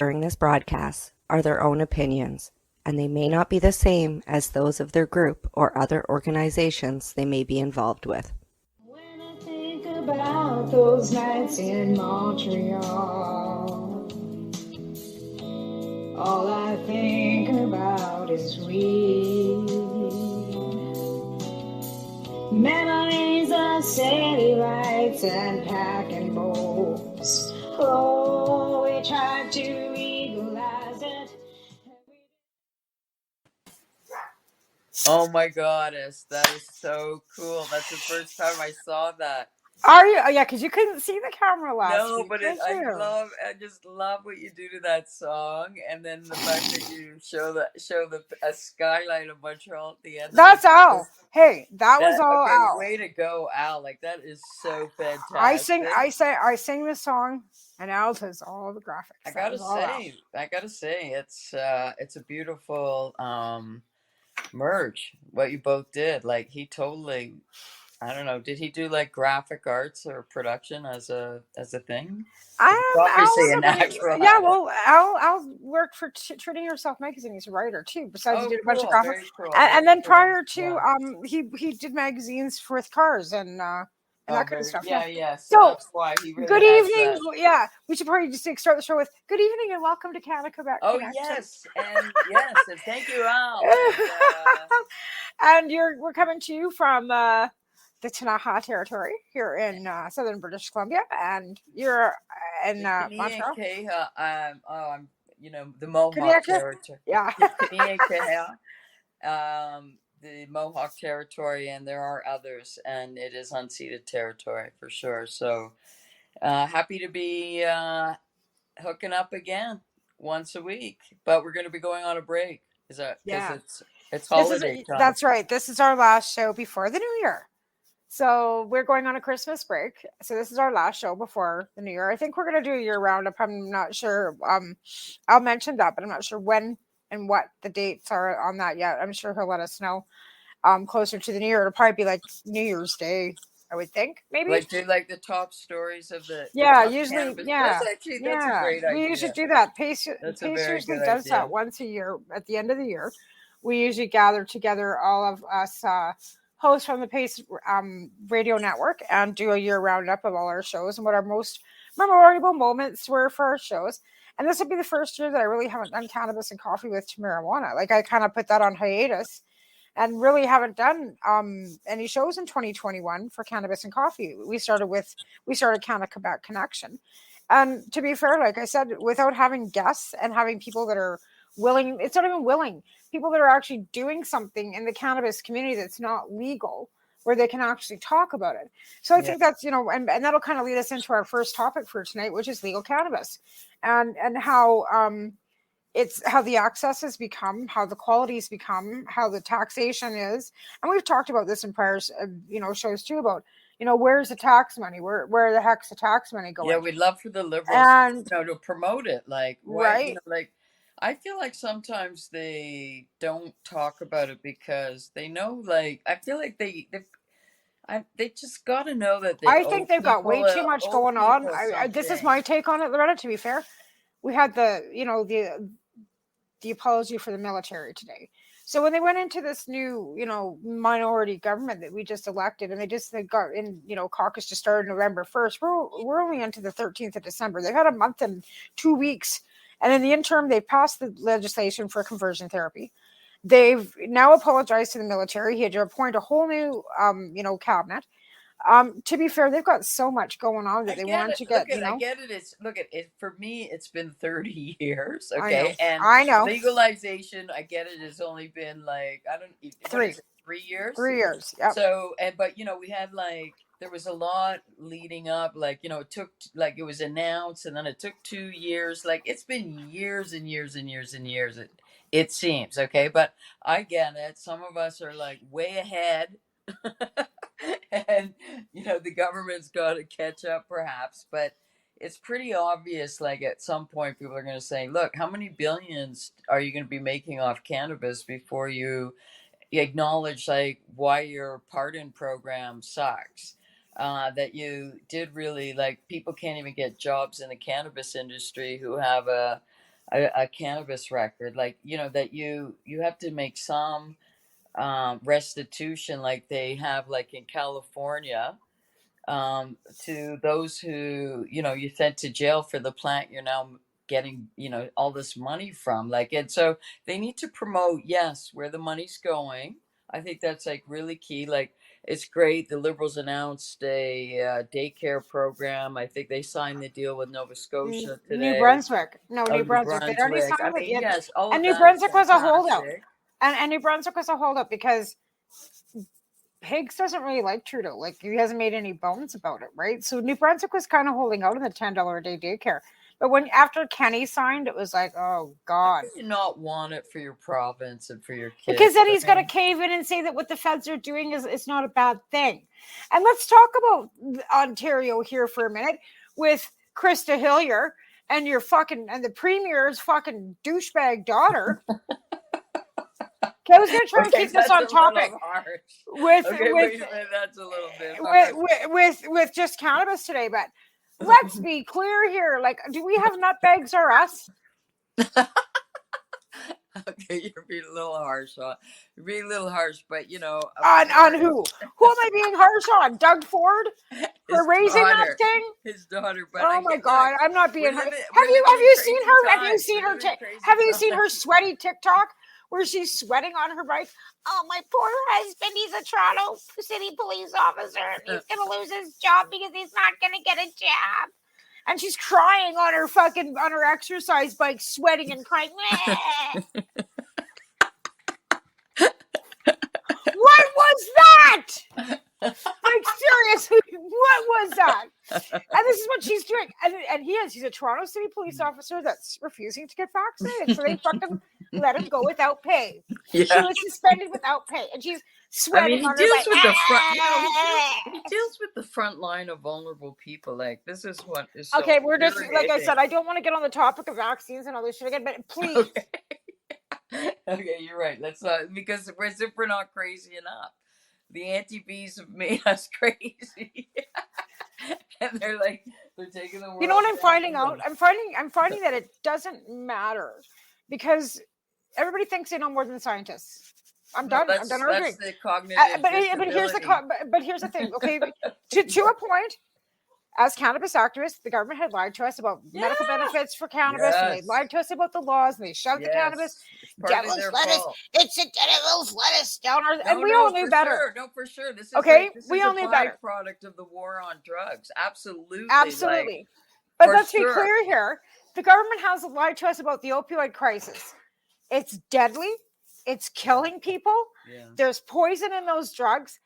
during this broadcast are their own opinions, and they may not be the same as those of their group or other organizations they may be involved with. When I think about those nights in Montreal, all I think about is weed. Memories of city lights and packing bowls. Oh, we tried to legalize it. Oh my goddess, that is so cool. That's the first time I saw that. Are you? Oh, yeah, because you couldn't see the camera last No, week, but did you? I just love what you do to that song, and then the fact that you show the a skyline of Montreal at the end of That's it. Al. Hey, that was That all okay, Al. way to go, Al! Like that is so I sing, fantastic. I sing the song, and Al does all the graphics. That was all Al. I gotta say, it's a beautiful merge. What you both did, like he totally. I don't know. Did he do like graphic arts or production as a thing? Because he's Al obviously was a a buddy. natural Yeah, at it. well, Al worked for Treating Yourself magazine. He's a writer too. Besides, he Oh, did a bunch of cool! graphics, Very cool! and Very then cool! prior to Yeah. he did magazines for with cars and Oh, that kind of very stuff. Yeah. yeah, yeah. So So that's why he really good has evening. that. Yeah, we should probably just start the show with good evening and welcome to CannaQuebec Oh Connection. yes, and thank you, Al. And we're coming to you from the Tanaha territory here in southern British Columbia, and you're in Montreal. I'm the Mohawk Kanaka? territory. Yeah. The Mohawk territory, and there are others, and it is unceded territory for sure. So happy to be hooking up again once a week, but we're going to be going on a break. Is that because Yeah. it's holiday time? That's right. This is our last show before the new year. So we're going on a Christmas break. So this is our last show before the new year. I think we're going to do a year roundup. I'm not sure. I'll mention that, but I'm not sure when and what the dates are on that yet. I'm sure he'll let us know closer to the new year. It'll probably be like New Year's Day, I would think. Maybe like do like the top stories of the top usually cannabis. yeah. That's a great We idea. usually do that. Pace That's a very usually good does idea. that once a year at the end of the year. We usually gather together all of us hosts from the Pace radio network and do a year roundup of all our shows and what our most memorable moments were for our shows. And this will be the first year that I really haven't done cannabis and coffee with marijuana. Like I kind of put that on hiatus and really haven't done any shows in 2021 for cannabis and coffee. We started CannaQuebec Connection. And to be fair, like I said, without having guests and having people that are willing, it's not even willing, people that are actually doing something in the cannabis community that's not legal, where they can actually talk about it. So I think that's, and that'll kind of lead us into our first topic for tonight, which is legal cannabis and how it's how the access has become, how the quality has become, how the taxation is. And we've talked about this in prior shows too about where's the tax money, where the heck's the tax money going. Yeah, we'd love for the liberals and to promote it, like right, like I feel like sometimes they don't talk about it because they know, like I feel like they just got to know that I think they've got way too much going on. This is my take on it, Loretta. To be fair, we had the apology for the military today. So when they went into this new, minority government that we just elected, and they got in, caucus just started November 1st. We're only into the 13th of December. They've had a month and 2 weeks, and in the interim, they passed the legislation for conversion therapy. They've now apologized to the military. He had to appoint a whole new, cabinet. To be fair, they've got so much going on that they want to get. I get it. Look at it. For me, it's been 30 years. I know. Okay, and I know. legalization, I get it. It's only been like I don't. What is it, 3 years? 3 years. Yeah. So, but we had there was a lot leading up. Like it took it was announced, and then it took 2 years. Like it's been years and years and years and years. It seems okay, but I get it. Some of us are like way ahead. And the government's got to catch up perhaps, but it's pretty obvious, like at some point people are going to say, look, how many billions are you going to be making off cannabis before you acknowledge like why your pardon program sucks, that you did really, like, people can't even get jobs in the cannabis industry who have a a cannabis record, like, you know, that you have to make some restitution, like they have, like in California, to those who, you know, you sent to jail for the plant you're now getting, you know, all this money from. Like, and so they need to promote, yes, where the money's going. I think that's like really key. Like, it's great. The Liberals announced a daycare program. I think they signed the deal with Nova Scotia New today. Brunswick. No, Oh, New New Brunswick. They'd already Brunswick. I signed with mean, you. yes, all And of New that is Brunswick was a holdout. fantastic. And New Brunswick was a holdout because Higgs doesn't really like Trudeau. Like, he hasn't made any bones about it, right? So New Brunswick was kind of holding out on the $10 a day daycare. But when after Kenny signed, it was like, oh God. You not want it for your province and for your kids. Because then he's I got to mean, cave in and say that what the feds are doing is not a bad thing. And let's talk about Ontario here for a minute with Krista Hillier and your fucking and the premier's fucking douchebag daughter. Okay, I was going to try and keep this on topic with Okay, with, wait a minute, that's a little bit harsh. with just cannabis today, but let's be clear here. Like, do we have nutbags or us? Okay, you're being a little harsh on. You're being a little harsh, but you know, On who? Who am I being harsh on? Doug Ford for raising that thing? His daughter. But oh my God, I'm not being harsh. Have Have you seen her? Have you seen her times. sweaty TikTok where she's sweating on her bike? Oh, my poor husband. He's a Toronto City police officer, and he's gonna lose his job because he's not gonna get a job. And she's crying on her exercise bike, sweating and crying. What was that? Like, seriously, what was that? And this is what she's doing. And he's a Toronto City police officer that's refusing to get vaccinated. So they fucking let him go without pay. Yeah. She was suspended without pay. And she's sweating he on deals her with the front. You know, he deals with the front line of vulnerable people. Like, this is what is so okay, we're just, like I said, I don't want to get on the topic of vaccines and all this shit again, but please. Okay. Okay, you're right. Let's not, because we're not crazy enough. The anti-bees have made us crazy. And they're taking the world. You know what I'm finding out? I'm finding that it doesn't matter because everybody thinks they know more than scientists. I'm done arguing. That's the cognitive but here's the thing. Okay, to a point, as cannabis activists, the government had lied to us about medical benefits for cannabis, and they lied to us about the laws, and they shoved the cannabis. Devil's lettuce. It's a devil's lettuce down our, and we all knew better. Sure. No, for sure. This is we all knew better. Product of the war on drugs. Absolutely. But let's be clear here: the government has lied to us about the opioid crisis. It's deadly. It's killing people. Yeah. There's poison in those drugs,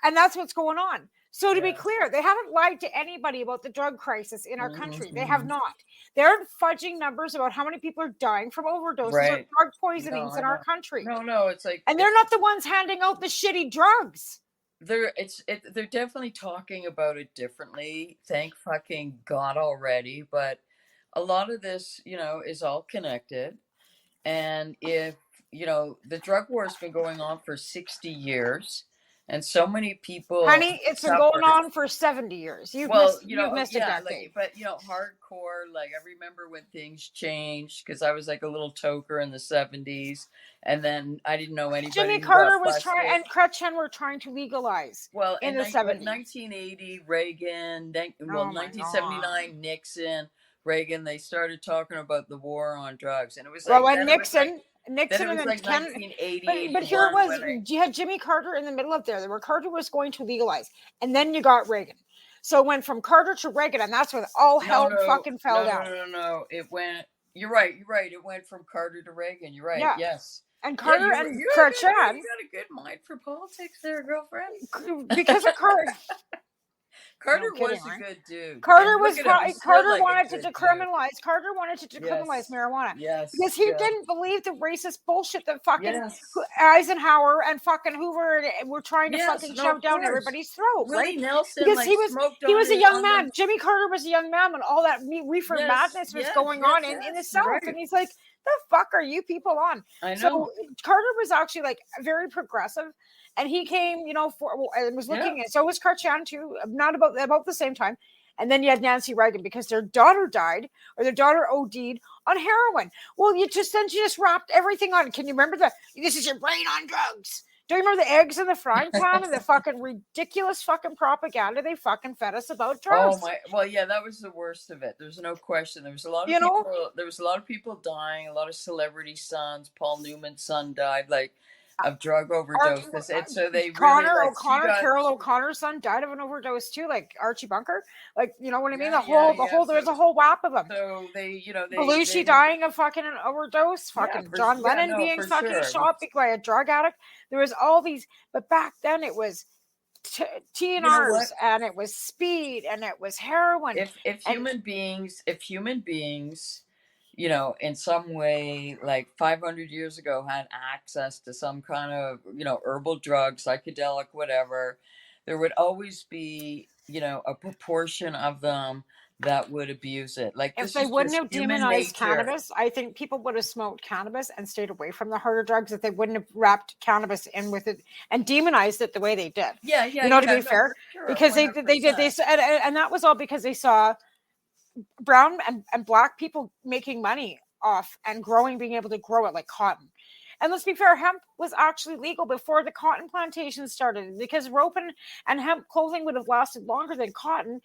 and that's what's going on. So to be clear, they haven't lied to anybody about the drug crisis in our country. They have not. They're fudging numbers about how many people are dying from overdoses or drug poisonings in our country. No, it's like, and they're not the ones handing out the shitty drugs. They're definitely talking about it differently. Thank fucking God already. But a lot of this, you know, is all connected. And if, you know, the drug war has been going on for 60 years. And so many people, honey, it's been going on for 70 years. You've missed a decade. But you know, hardcore. Like, I remember when things changed because I was like a little toker in the 70s, and then I didn't know anybody. Jimmy Carter was trying, and Chrétien were trying to legalize. Well, in the 70s, 1980, Reagan. 1979, Nixon, Reagan. They started talking about the war on drugs, and it was like, when Nixon. Nixon and like 1980. But here it was. You had Jimmy Carter in the middle of there, where Carter was going to legalize, and then you got Reagan. So it went from Carter to Reagan, and that's when all hell fucking fell down. No. It went. You're right. It went from Carter to Reagan. You're right. Yeah. Yes. And Carter and Chrétien. You got a good mind for politics, there, girlfriend. Because of Carter. Carter was a good dude. Carter wanted to decriminalize marijuana. Yes. Because he didn't believe the racist bullshit that fucking Eisenhower and fucking Hoover were trying to fucking shove down everybody's throat, right? Nelson, because he was a young man. Jimmy Carter was a young man when all that reefer madness was going on in the South. Right. And he's like, the fuck are you people on? I know. So Carter was actually like very progressive. And he came, and was looking at, so was Chrétien too, not about the same time. And then you had Nancy Reagan because their daughter died or their daughter OD'd on heroin. Well, you just wrapped everything on. Can you remember this is your brain on drugs? Do you remember the eggs in the frying pan and the fucking ridiculous fucking propaganda they fucking fed us about drugs? Oh my! Well, yeah, that was the worst of it. There's no question. There was a lot of You know? people. There was a lot of people dying. A lot of celebrity sons. Paul Newman's son died like of drug overdoses, and so they really like she got. Carol O'Connor's son died of an overdose too, like Archie Bunker. Like, you know what I mean? Yeah, There's a whole whap of them. So they, Belushi dying of fucking an overdose, John Lennon being fucking sure. shot by a drug addict. There was all these, but back then it was TNRs and it was speed and it was heroin. If human beings, in some way, like 500 years ago, had access to some kind of, herbal drug, psychedelic, whatever, there would always be, a proportion of them that would abuse it. Like, if they wouldn't have demonized cannabis, I think people would have smoked cannabis and stayed away from the harder drugs if they wouldn't have wrapped cannabis in with it and demonized it the way they did. Yeah. To be fair, sure, because 100%. they did and that was all because they saw brown and black people making money off and being able to grow it like cotton. And let's be fair, hemp was actually legal before the cotton plantations started, because rope and hemp clothing would have lasted longer than cotton.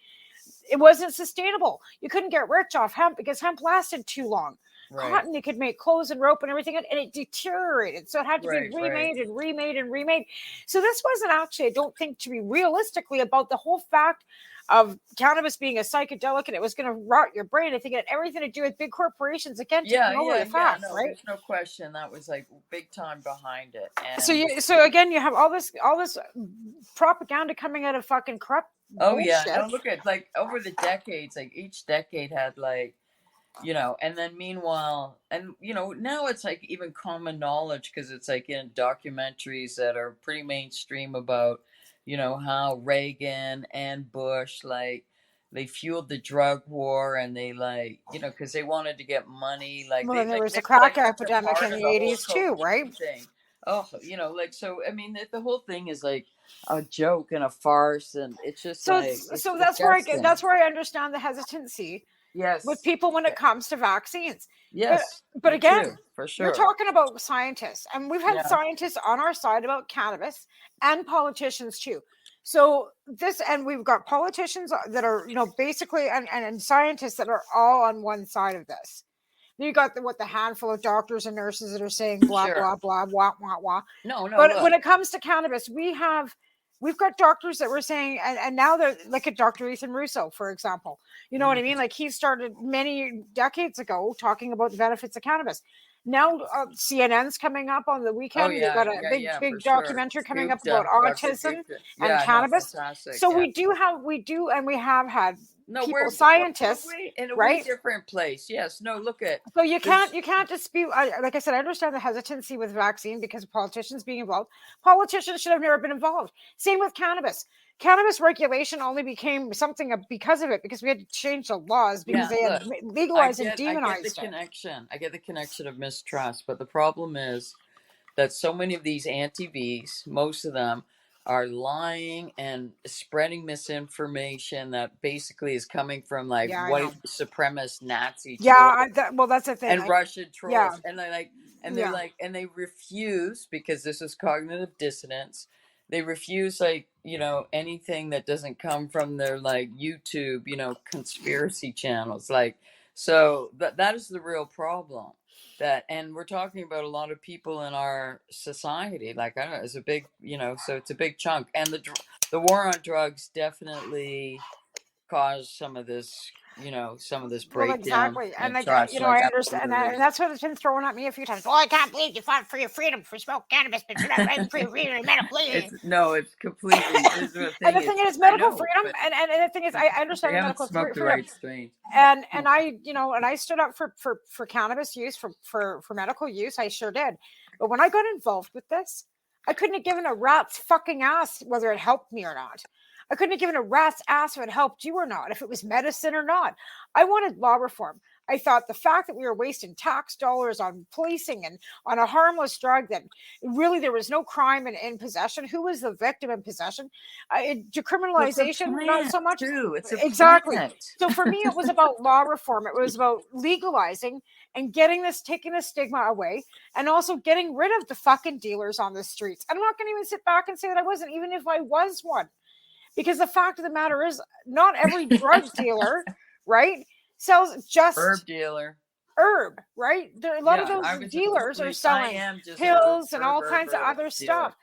It wasn't sustainable. You couldn't get rich off hemp because hemp lasted too long. Right. Cotton, you could make clothes and rope and everything, and it deteriorated. So it had to be remade and remade and remade. So this wasn't actually, I don't think, to be realistically about the whole fact of cannabis being a psychedelic and it was going to rot your brain. I think it had everything to do with big corporations. Again, right? There's no question that was like big time behind it. And so again, you have all this propaganda coming out of fucking corrupt. Oh bullshit. Yeah, no, look at like over the decades, like each decade had like, and then meanwhile, and now it's like even common knowledge because it's like in documentaries that are pretty mainstream about, how Reagan and Bush, like, they fueled the drug war and they like, because they wanted to get money. Like, there was a crack epidemic in the 80s too, right? Thing. Oh, so I mean, the whole thing is like a joke and a farce, and it's just so that's where I understand the hesitancy. Yes, with people when it comes to vaccines. Yes, but again, too, for sure, you're talking about scientists, and we've had scientists on our side about cannabis and politicians too. So and we've got politicians that are, basically, and scientists that are all on one side of this. You got the handful of doctors and nurses that are saying blah, blah, blah, wah, wah, wah. No. But when it comes to cannabis, we've got doctors that were saying, and now they're like a Dr. Ethan Russo, for example. You know what I mean? Like, he started many decades ago talking about the benefits of cannabis. Now CNN's coming up on the weekend. We've got a big documentary coming up about autism and cannabis. So we have had people, scientists, in a right? different place. Yes. No, look at. So you can't dispute. Like I said, I understand the hesitancy with vaccine because of politicians being involved. Politicians should have never been involved. Same with cannabis. Cannabis regulation only became something because of it, because we had to change the laws because they had legalized and demonized it. I get the connection of mistrust, but the problem is that so many of these anti-Vs, most of them, are lying and spreading misinformation that basically is coming from like white supremacist Nazi trolls. That's the thing. And Russian trolls. And and they refuse, because this is cognitive dissonance. They refuse, anything that doesn't come from their like YouTube, conspiracy channels. Like, so that is the real problem. And we're talking about a lot of people in our society. Like, I don't know, it's a big, so it's a big chunk. And the war on drugs definitely caused some of this breakdown. Exactly. And I understand that. And that's what has been thrown at me a few times. Well, I can't believe you fought for your freedom for smoke cannabis, but you're not right for your freedom medical. It's completely. And the thing is, medical freedom. And the thing is, I understand medical freedom. The right strain. And I stood up for cannabis use, for medical use. I sure did. But when I got involved with this, I couldn't have given a rat's fucking ass whether it helped me or not. I couldn't have given a rat's ass if it helped you or not, if it was medicine or not. I wanted law reform. I thought the fact that we were wasting tax dollars on policing and on a harmless drug that really there was no crime in possession. Who was the victim in possession? It's a Decriminalization, not plant so much. too. It's a Exactly. plant. So for me, it was about law reform. It was about legalizing and taking the stigma away, and also getting rid of the fucking dealers on the streets. I'm not going to even sit back and say that I wasn't, even if I was one, because the fact of the matter is, not every drug dealer, right, sells just Herb dealer. herb, right? A lot of I those was dealers are I selling am just pills and all kinds of other dealer. stuff.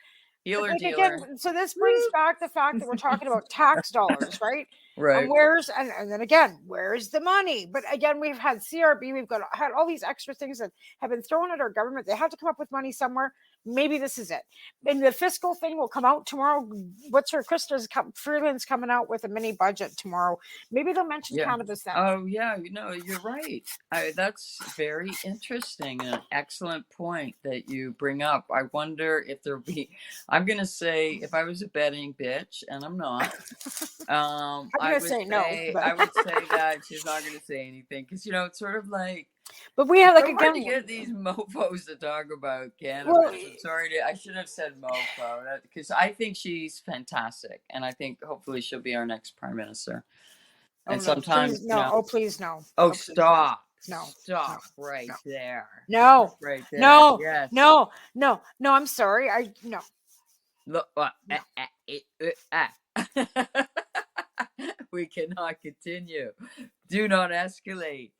Healer Like dealer. again, so this brings back the fact that we're talking about tax dollars, right? Right. And then again, where's the money? But again, we've had CRB, had all these extra things that have been thrown at our government. They have to come up with money somewhere. Maybe this is it. And the fiscal thing will come out tomorrow. Freeland's coming out with a mini budget tomorrow. Maybe they'll mention cannabis then. Oh yeah, you're right. That's very interesting and an excellent point that you bring up. I wonder if there'll be. I'm gonna say, if I was a betting bitch, and I'm not. I would say no. I would say that she's not gonna say anything, because it's sort of like. But we have hard to get these mofos to talk about cannabis. Well, I'm sorry, I shouldn't have said mofo, because I think she's fantastic, and I think hopefully she'll be our next prime minister. And sometimes please no. Oh, stop. No. Stop right there. No. Right there. No. Yes. No. I'm sorry. No. Look. We cannot continue. Do not escalate.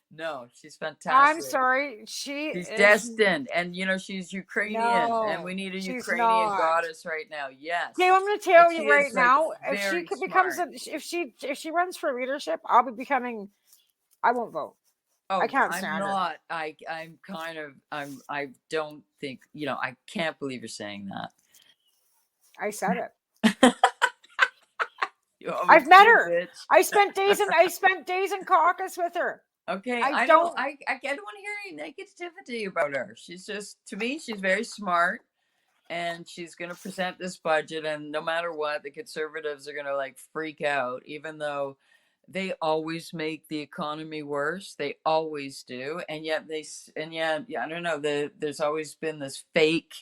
No, she's fantastic. I'm sorry. She's destined, and she's Ukrainian, and we need a Ukrainian goddess right now. Yes. Okay, I'm going to tell you right now. If she runs for leadership, I'll be becoming. I won't vote. Oh, I can't stand I'm not. I don't think. I can't believe you're saying that. I said it. I've met her. Bitch. I spent days in caucus with her. Okay, I don't want to hear any negativity about her. She's just, to me, she's very smart, and she's going to present this budget, and no matter what, the Conservatives are going to freak out, even though they always make the economy worse. They always do, and yet I don't know. There's always been this fake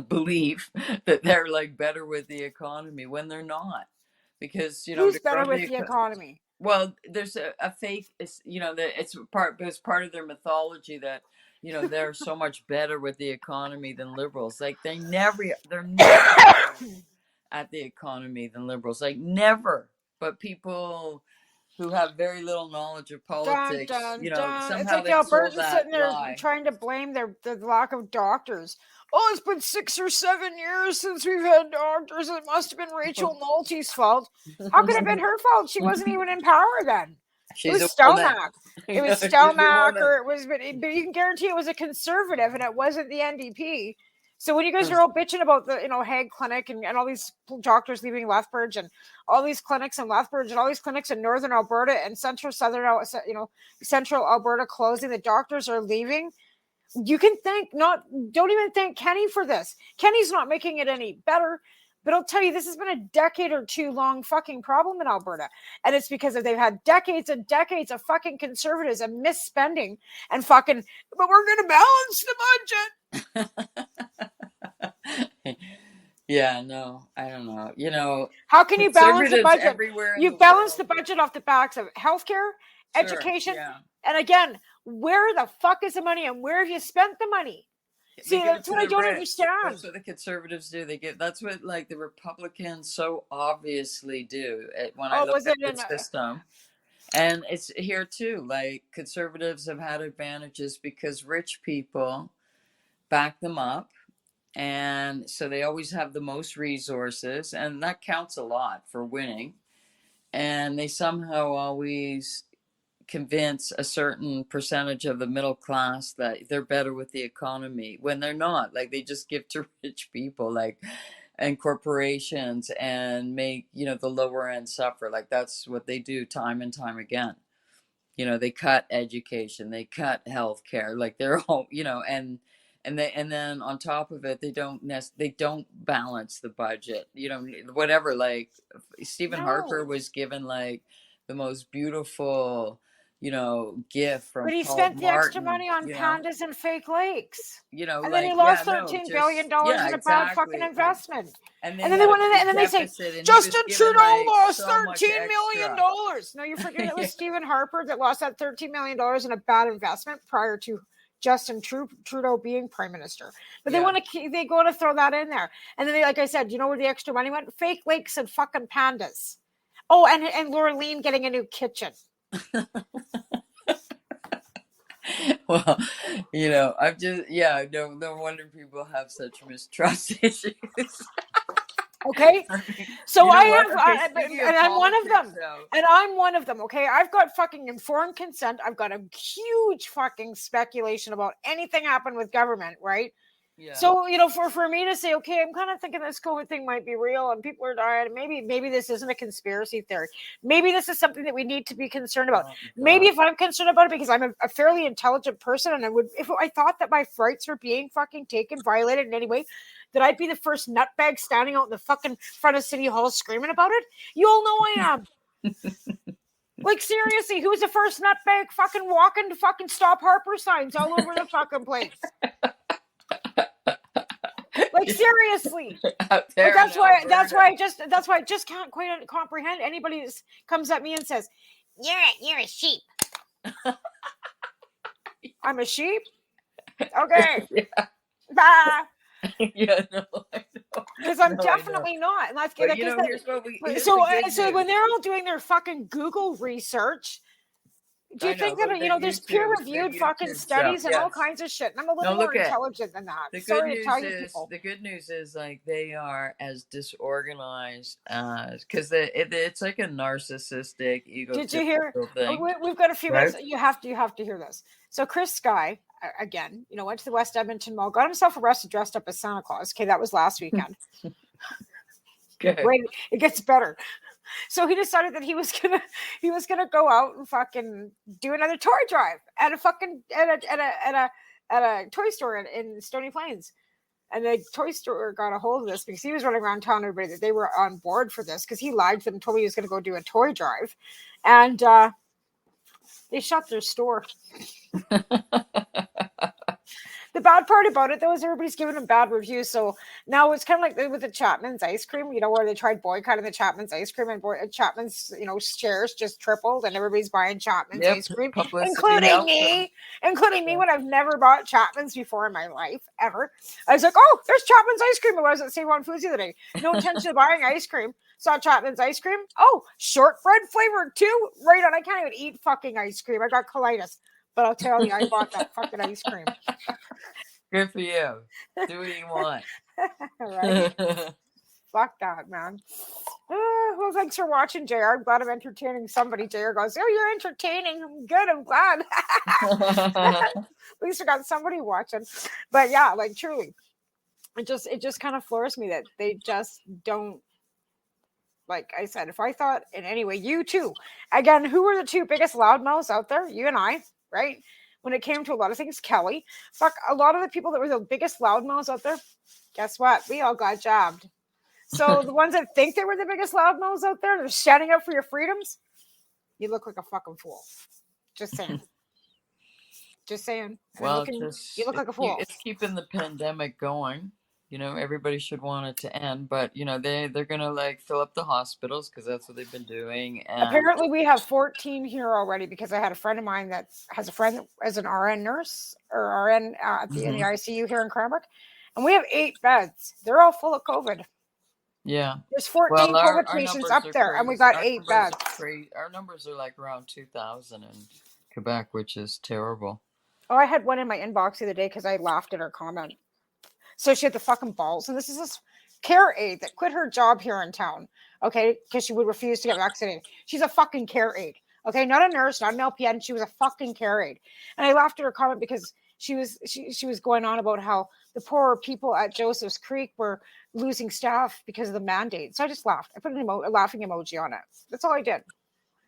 belief that they're better with the economy when they're not. Because who's better with the economy? Well, there's a fake, that it's part of their mythology that they're so much better with the economy than liberals. They're never at the economy than liberals. Never. But people who have very little knowledge of politics, somehow it's like Albertans sitting there trying to blame the lack of doctors. Oh, it's been 6 or 7 years since we've had doctors. It must have been Rachel Nolte's fault. How could it have been her fault? She wasn't even in power then. It was Stelmach. It was Stelmach, but you can guarantee it was a conservative, and it wasn't the NDP. So when you guys are all bitching about the Hague Clinic and all these doctors leaving Lethbridge, and all these clinics in Lethbridge, and all these clinics in northern Alberta and central Alberta closing, the doctors are leaving. You can don't even thank Kenny for this. Kenny's not making it any better. But I'll tell you, this has been a decade or two long fucking problem in Alberta. And it's because they've had decades and decades of fucking conservatives and misspending and but we're going to balance the budget. Yeah, no, I don't know. How can you balance the budget? You balance the budget off the backs of healthcare, education. And again, where the fuck is the money, and where have you spent the money? See, that's what I don't understand. That's what the Conservatives do. That's what the Republicans so obviously do. When I look at the system, and it's here too. Conservatives have had advantages because rich people back them up, and so they always have the most resources, and that counts a lot for winning. And they somehow always convince a certain percentage of the middle class that they're better with the economy when they're not. They just give to rich people and corporations, and make the lower end suffer. That's what they do time and time again. They cut education, they cut healthcare, they're all and then on top of it, they don't balance the budget. Whatever. Stephen Harper was given the most beautiful gift from But he Paul spent the extra Martin, money on pandas and fake lakes. And then he like, yeah, lost no, $13 billion just, yeah, in a bad fucking exactly. Like, investment. and And they then they had a went in and big then they say, deficit, and he was Justin given Trudeau like lost so much $13 million. extra. No, you're forgetting it was Yeah. Stephen Harper that lost that $13 million in a bad investment prior to Justin Trudeau being prime minister. But Yeah. they go to throw that in there. And then they, like I said, you know where the extra money went? Fake lakes and fucking pandas. Oh, and Laureline getting a new kitchen. Well, I'm just, no wonder people have such mistrust issues. Okay, I mean, so you know I what? have, Okay, speaking of and I'm one of politics, them, though. and I'm one of them. Okay, I've got fucking informed consent. I've got a huge fucking speculation about anything happening with government, right? Yeah. So for me to say, okay, I'm kind of thinking this COVID thing might be real and people are dying. Maybe this isn't a conspiracy theory. Maybe this is something that we need to be concerned about. Oh, Maybe God. if I'm concerned about it because I'm a fairly intelligent person, and if I thought that my rights were being fucking taken, violated in any way, that I'd be the first nutbag standing out in the fucking front of City Hall screaming about it. You all know I am. Like, seriously, who's the first nutbag fucking walking to fucking Stop Harper signs all over the fucking place? Like, seriously. But that's why I just can't quite comprehend anybody that comes at me and says, you're a sheep. I'm a sheep? Okay. Yeah. Bah. Yeah, no, I know. Because I'm No, I know. definitely not. And that's But, like, here's the so good when news. they're all doing their fucking Google research, do you I know, think that but their there's YouTube- peer-reviewed their fucking YouTube studies stuff, and all yes. kinds of shit? And I'm a little No, more look at- intelligent than that. The Sorry good to news tell you is people. the good news is like they are as disorganized as because it's like a narcissistic Did you hear? egotistical thing. We've got a few Right? minutes. You have to hear this. So Chris Sky again, went to the West Edmonton Mall, got himself arrested dressed up as Santa Claus. Okay, that was last weekend. Okay. Wait, it gets better. So he decided that he was gonna go out and fucking do another toy drive at a fucking at a toy store in Stony Plains. And the toy store got a hold of this because he was running around telling everybody that they were on board for this because he lied to them, told me he was going to go do a toy drive. And they shut their store. The bad part about it, though, is everybody's giving them bad reviews. So now it's kind of like with the Chapman's ice cream, where they tried boycotting the Chapman's ice cream and Chapman's, shares just tripled and everybody's buying Chapman's ice cream, including me when I've never bought Chapman's before in my life, ever. I was like, oh, there's Chapman's ice cream. I was at Save On Foods the other day. No intention of buying ice cream. Saw Chapman's ice cream. Oh, shortbread flavored too. Right on. I can't even eat fucking ice cream. I got colitis. But I'll tell you, I bought that fucking ice cream. Good for you. Do what you want. Right? Fuck that, man. Well, thanks for watching, JR. I'm glad I'm entertaining somebody. JR goes, oh, you're entertaining. I'm good. I'm glad. At least I got somebody watching. But yeah, like truly, it just kind of floors me that they just don't. Like I said, if I thought in any way, you too. Again, who were the two biggest loudmouths out there? You and I, right? When it came to a lot of things, Kelly. Fuck, a lot of the people that were the biggest loudmouths out there, guess what? We all got jabbed. So the ones that think they were the biggest loudmouths out there, they're standing up for your freedoms, you look like a fucking fool. Just saying. Just saying. Well, you look like a fool. It's keeping the pandemic going. Everybody should want it to end, but they're gonna like fill up the hospitals because that's what they've been doing. And apparently, we have 14 here already because I had a friend of mine that has a friend as an RN nurse or RN in the ICU here in Cranbrook, and we have 8 beds. They're all full of COVID. Yeah, there's 14 COVID patients up there, and we got 8 beds. Our numbers are like around 2,000 in Quebec, which is terrible. Oh, I had one in my inbox the other day because I laughed at her comment. So she had the fucking balls. And this is this care aide that quit her job here in town. Okay. Because she would refuse to get vaccinated. She's a fucking care aide. Okay. Not a nurse, not an LPN. She was a fucking care aide. And I laughed at her comment because she was going on about how the poor people at Joseph's Creek were losing staff because of the mandate. So I just laughed. I put a laughing emoji on it. That's all I did.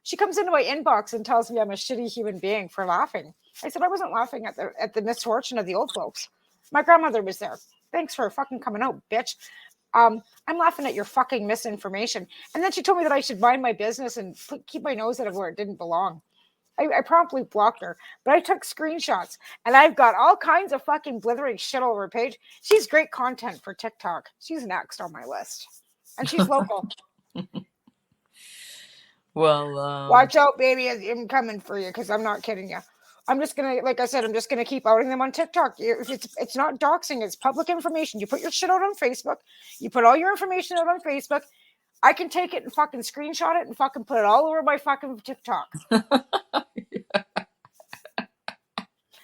She comes into my inbox and tells me I'm a shitty human being for laughing. I said I wasn't laughing at the misfortune of the old folks. My grandmother was there. Thanks for fucking coming out, bitch. I'm laughing at your fucking misinformation. And then she told me that I should mind my business and keep my nose out of where it didn't belong. I promptly blocked her, but I took screenshots and I've got all kinds of fucking blithering shit over her page. She's great content for TikTok. She's next on my list. And she's local. Well, Watch out, baby. I'm coming for you because I'm not kidding you. I'm just gonna, like I said, I'm just gonna keep outing them on TikTok. If it's not doxing, it's public information. You put your shit out on Facebook. You put all your information out on Facebook. I can take it and fucking screenshot it and fucking put it all over my fucking TikTok. yeah.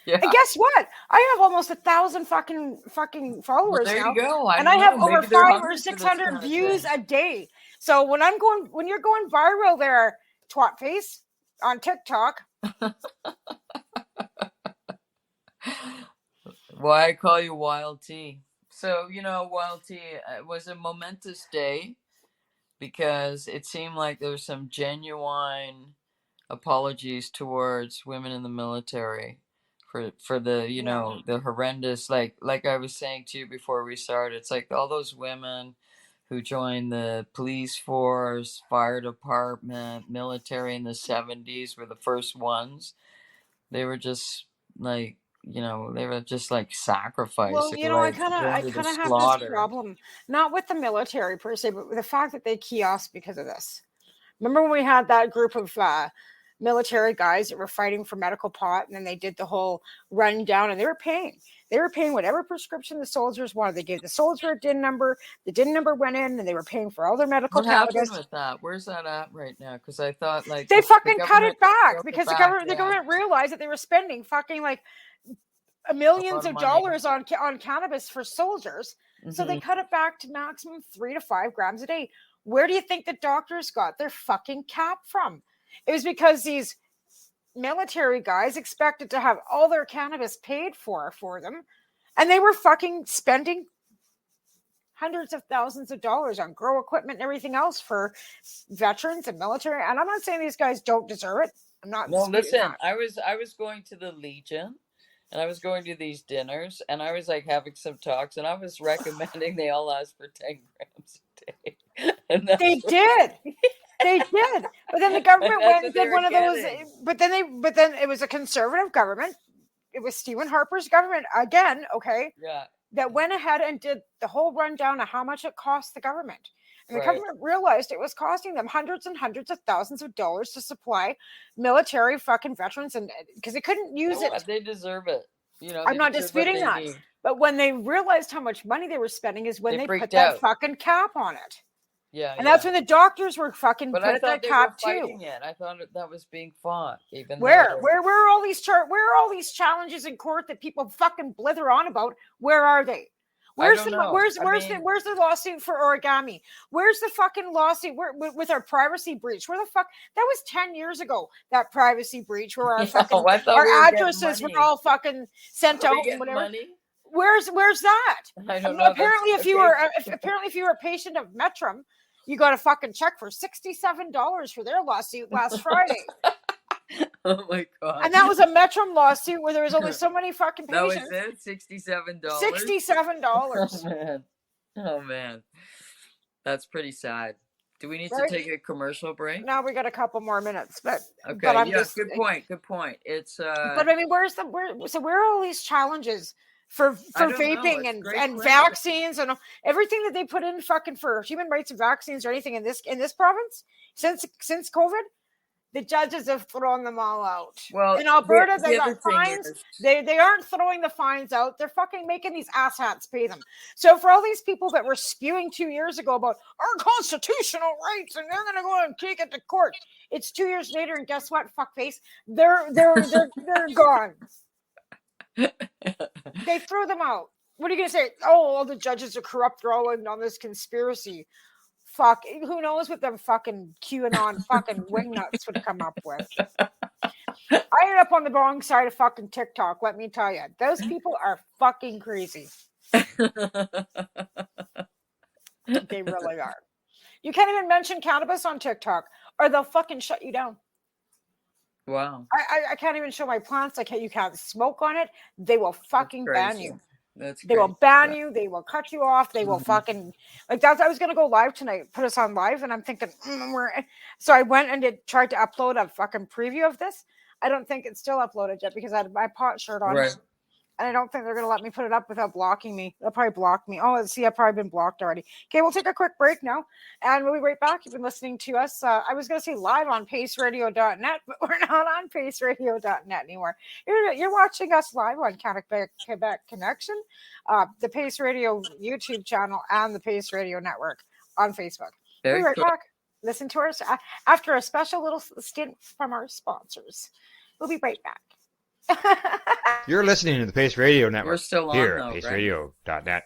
And guess what? I have almost 1,000 fucking followers There now, you go. and I have know. over Maybe they're 500 or hungry for this 600 kind of views thing. a day. So when you're going viral there, twat face on TikTok. Why I call you Wild Tea. So, Wild Tea, it was a momentous day because it seemed like there was some genuine apologies towards women in the military for the, the horrendous, like I was saying to you before we started, it's like all those women who joined the police force, fire department, military in the 70s were the first ones. They were just like, they were just like sacrificed. Well, They were I like kind going to the of have this slaughter. problem, not with the military per se, but with the fact that they kiosk because of this. Remember when we had that group of military guys that were fighting for medical pot, and then they did the whole rundown, and they were paying whatever prescription the soldiers wanted. They gave the soldier a DIN number. The DIN number went in, and they were paying for all their medical What cannabis. happened with that? Where's that at right now? Because I thought like they fucking the cut it back because the yeah. government realized that they were spending fucking like millions of dollars on cannabis for soldiers. Mm-hmm. So they cut it back to maximum 3 to 5 grams a day. Where do you think the doctors got their fucking cap from? It was because these military guys expected to have all their cannabis paid for them, and they were fucking spending hundreds of thousands of dollars on grow equipment and everything else for veterans and military. And I'm not saying these guys don't deserve it. I'm not. No, listen. I was going to the Legion, and I was going to these dinners, and I was like having some talks, and I was recommending they all ask for 10 grams a day. And they did. They did. But then the government went and did one of those. But then it was a conservative government. It was Stephen Harper's government again. Okay. Yeah. That went ahead and did the whole rundown of how much it cost the government. And the government realized it was costing them hundreds and hundreds of thousands of dollars to supply military fucking veterans, and because they couldn't use it. They deserve it. I'm not disputing that. But when they realized how much money they were spending is when they put that fucking cap on it. Yeah. And that's when the doctors were fucking put that cap too. I thought that was being fought. Even where are all these where are all these challenges in court that people fucking blither on about? Where are they? Where's the lawsuit for origami? Where's the fucking lawsuit with our privacy breach? Where the fuck? That was 10 years ago. That privacy breach where our fucking our addresses were all fucking sent out and whatever. Money? Where's that? I don't know. Apparently, if you were a patient of Metrum, you got a fucking check for $67 for their lawsuit last Friday. Oh my god! And that was a Metrum lawsuit where there was only so many fucking patients. That was it. $67. $67. Oh man, that's pretty sad. Do we need to take a commercial break? No, we got a couple more minutes, but okay. But good point. It's But I mean, where are all these challenges for vaping and vaccines and everything that they put in fucking for human rights and vaccines or anything in this province since COVID? The judges have thrown them all out. Well, in Alberta, they got fines. They aren't throwing the fines out. They're fucking making these asshats pay them. So for all these people that were spewing 2 years ago about our constitutional rights and they're going to go and take it to court, it's 2 years later, and guess what? Fuckface, they're gone. They threw them out. What are you going to say? Oh, all the judges are corrupt. They're all in on this conspiracy. Fuck, who knows what them fucking QAnon fucking wingnuts would come up with. I ended up on the wrong side of fucking TikTok, let me tell you. Those people are fucking crazy. They really are. You can't even mention cannabis on TikTok or they'll fucking shut you down. Wow. I can't even show my plants. You can't smoke on it. They will fucking ban you. They will ban you. They will cut you off. They will fucking like that. I was going to go live tonight, put us on live, and I'm thinking, so I went and tried to upload a fucking preview of this. I don't think it's still uploaded yet because I had my pot shirt on. Right. And I don't think they're going to let me put it up without blocking me. They'll probably block me. Oh, see, I've probably been blocked already. Okay, we'll take a quick break now. And we'll be right back. You've been listening to us. I was going to say live on paceradio.net, but we're not on paceradio.net anymore. You're watching us live on CannaQuebec Connection, the Pace Radio YouTube channel, and the Pace Radio Network on Facebook. We'll be right back. Listen to us after a special little stint from our sponsors. We'll be right back. You're listening to the Pace Radio Network. We're still on, here though, at right? paceradio.net.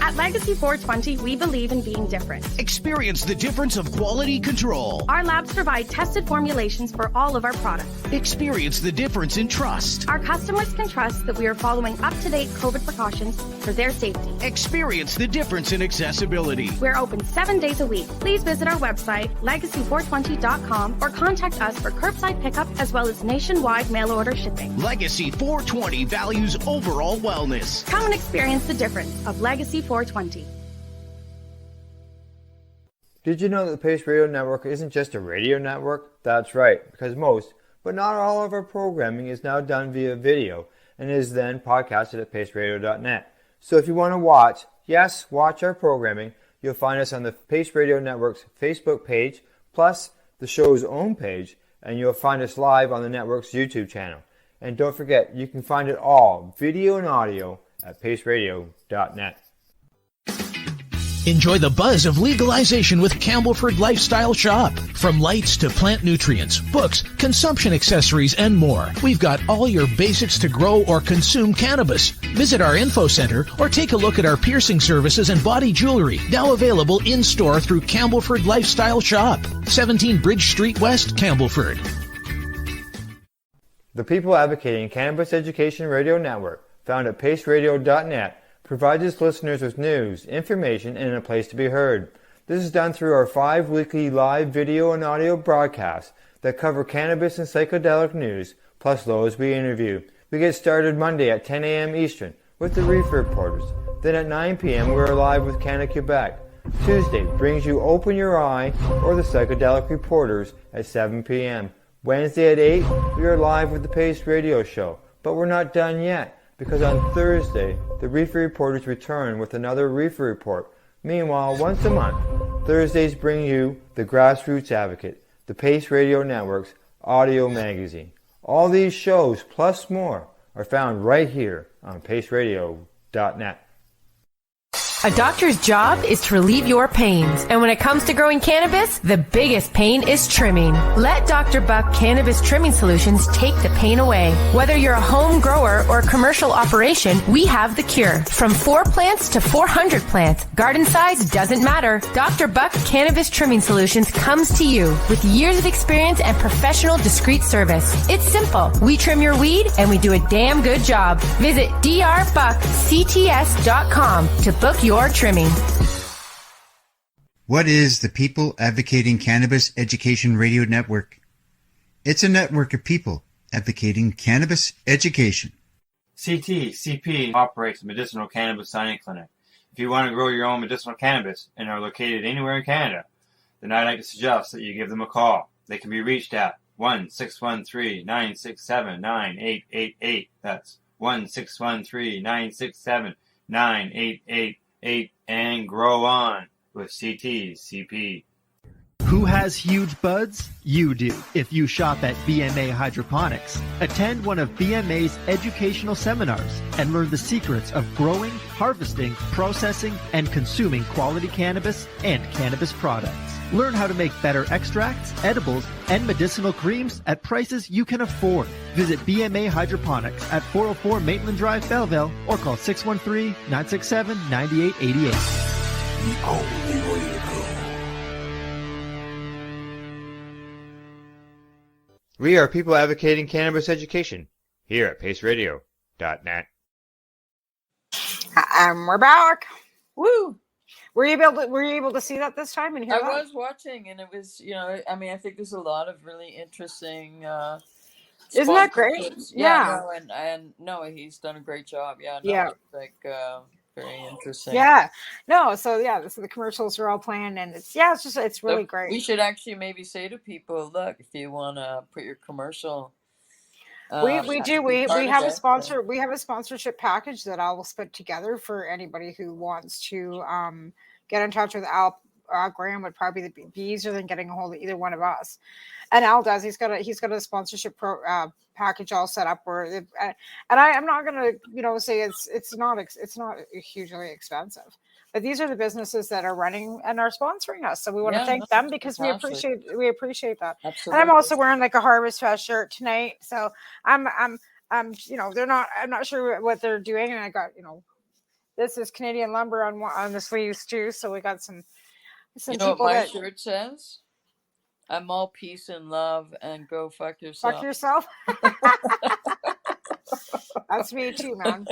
At Legacy 420, we believe in being different. Experience the difference of quality control. Our labs provide tested formulations for all of our products. Experience the difference in trust. Our customers can trust that we are following up-to-date COVID precautions for their safety. Experience the difference in accessibility. We're open 7 days a week. Please visit our website, legacy420.com, or contact us for curbside pickup as well as nationwide mail order shipping. Legacy 420 values overall wellness. Come and experience the difference of Legacy 420. Did you know that the Pace Radio Network isn't just a radio network? That's right, because most, but not all of our programming is now done via video and is then podcasted at paceradio.net. So if you want to watch our programming, you'll find us on the Pace Radio Network's Facebook page, plus the show's own page, and you'll find us live on the network's YouTube channel. And don't forget, you can find it all, video and audio, at paceradio.net. Enjoy the buzz of legalization with Campbellford Lifestyle Shop. From lights to plant nutrients, books, consumption accessories, and more, we've got all your basics to grow or consume cannabis. Visit our info center or take a look at our piercing services and body jewelry, now available in-store through Campbellford Lifestyle Shop, 17 Bridge Street West, Campbellford. The People Advocating Cannabis Education Radio Network, found at paceradio.net, provides its listeners with news, information, and a place to be heard. This is done through our 5 weekly live video and audio broadcasts that cover cannabis and psychedelic news, plus those we interview. We get started Monday at 10 a.m. Eastern with the Reefer Reporters. Then at 9 p.m. we're live with CannaQuebec. Tuesday brings you Open Your Eye or the Psychedelic Reporters at 7 p.m. Wednesday at 8, we are live with the Pace Radio Show. But we're not done yet, because on Thursday, the Reefer Reporters return with another Reefer Report. Meanwhile, once a month, Thursdays bring you the Grassroots Advocate, the Pace Radio Network's audio magazine. All these shows, plus more, are found right here on paceradio.net. A doctor's job is to relieve your pains. And when it comes to growing cannabis, the biggest pain is trimming. Let Dr. Buck Cannabis Trimming Solutions take the pain away. Whether you're a home grower or commercial operation, we have the cure. From 4 plants to 400 plants, garden size doesn't matter. Dr. Buck Cannabis Trimming Solutions comes to you with years of experience and professional discreet service. It's simple. We trim your weed and we do a damn good job. Visit drbuckcts.com to book your trimming. What is the People Advocating Cannabis Education Radio Network? It's a network of people advocating cannabis education. CP operates a medicinal cannabis signing clinic. If you want to grow your own medicinal cannabis and are located anywhere in Canada, then I'd like to suggest that you give them a call. They can be reached at 1-613-967-9888. That's 1-613-967-9888. And grow on with CP. Who has huge buds? You do. If you shop at BMA Hydroponics, attend one of BMA's educational seminars and learn the secrets of growing, harvesting, processing, and consuming quality cannabis and cannabis products. Learn how to make better extracts, edibles, and medicinal creams at prices you can afford. Visit BMA Hydroponics at 404 Maitland Drive, Belleville, or call 613-967-9888. The only way to go. We are People Advocating Cannabis Education here at paceradio.net. And we're back. Woo! Were you able to see that this time and hear I that? was watching, and it was, I think there's a lot of really interesting. Isn't that great? Yeah. No, he's done a great job. Yeah. No, Yeah. It's like very interesting. Yeah. No. So the commercials are all planned, and it's really great. We should actually maybe say to people, look, if you want to put your commercial We to do be we part of have a it. sponsor, we have a sponsorship package that I will put together for anybody who wants to get in touch with Al. Graham would probably be easier than getting a hold of either one of us. And Al does. He's got a sponsorship package all set up where, and I'm not gonna say it's not hugely expensive, but these are the businesses that are running and are sponsoring us, so we want to Yeah, thank no, them because fantastic. we appreciate that. And I'm Absolutely. also wearing like a Harvest Fest shirt tonight, so I'm they're not, I'm not sure what they're doing, and I got this is Canadian lumber on the sleeves too, so we got some You know what people my that shirt says? I'm all peace and love and go fuck fuck yourself. yourself. That's me too, man.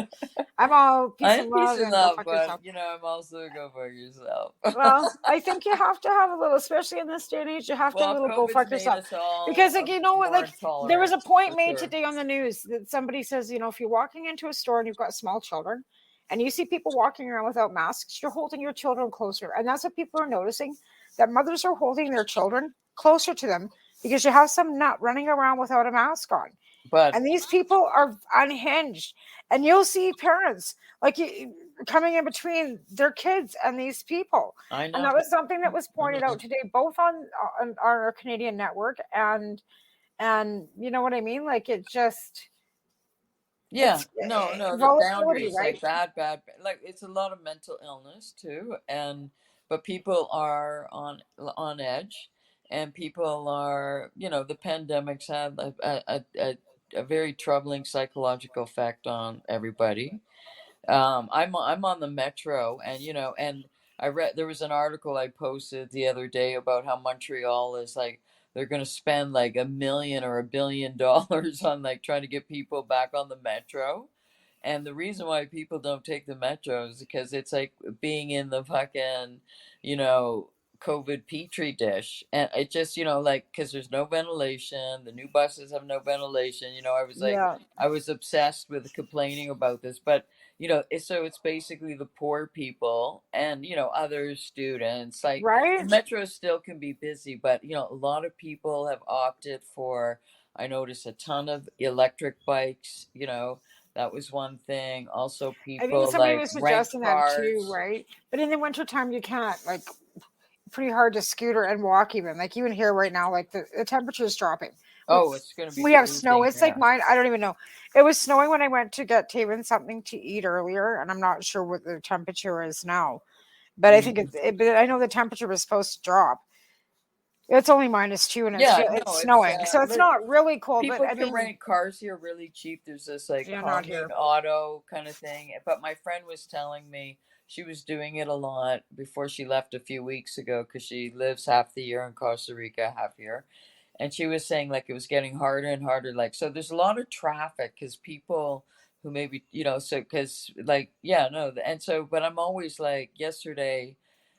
I'm all peace I and am peace love and and go love, fuck but yourself. I'm also go fuck yourself. Well, I think you have to have a little, especially in this day and age, you have to have a Well, little go COVID's fuck made yourself. us all Because, like, you know what, more like, there was intolerant, a point for made sure. today on the news that somebody says, if you're walking into a store and you've got small children and you see people walking around without masks, you're holding your children closer. And that's what people are noticing, that mothers are holding their children closer to them because you have some nut running around without a mask on. But And these people are unhinged. And you'll see parents like coming in between their kids and these people. I And know. that was something that was I pointed know. out today, both on our Canadian network and you know what I mean? Like it just Yeah, it's no, the volatility, boundaries, right? like bad, like it's a lot of mental illness too, and but people are on edge, and people are, the pandemic's had a very troubling psychological effect on everybody. I'm on the metro, and I read there was an article I posted the other day about how Montreal is like they're going to spend like $1 million or $1 billion on like trying to get people back on the metro. And the reason why people don't take the metro is because it's like being in the fucking, you know, COVID petri dish. And it just, like, because there's no ventilation, the new buses have no ventilation. Yeah. I was obsessed with complaining about this, but so it's basically the poor people and other students. Like the Right? metro still can be busy, but a lot of people have opted for. I noticed a ton of electric bikes. That was one thing. Also, I think people somebody like was rent suggesting that too, cars. right? But in the wintertime you can't, like, pretty hard to scooter and walk even here right now, like the temperature is dropping. Oh, it's going to be We have snow. freezing. It's like Yeah. mine. I don't even know. It was snowing when I went to get Taven something to eat earlier, and I'm not sure what the temperature is now. But I think Mm. but I know the temperature was supposed to drop. It's only -2, and Yeah, it's no, it's snowing, so it's not really cold. But people I can mean, rent cars here really cheap. There's this like you're not calming here. auto kind of thing. But my friend was telling me she was doing it a lot before she left a few weeks ago because she lives half the year in Costa Rica, half here. And she was saying like it was getting harder and harder. Like, so there's a lot of traffic because people who maybe, so because like, yeah, no. And so, but I'm always like, yesterday,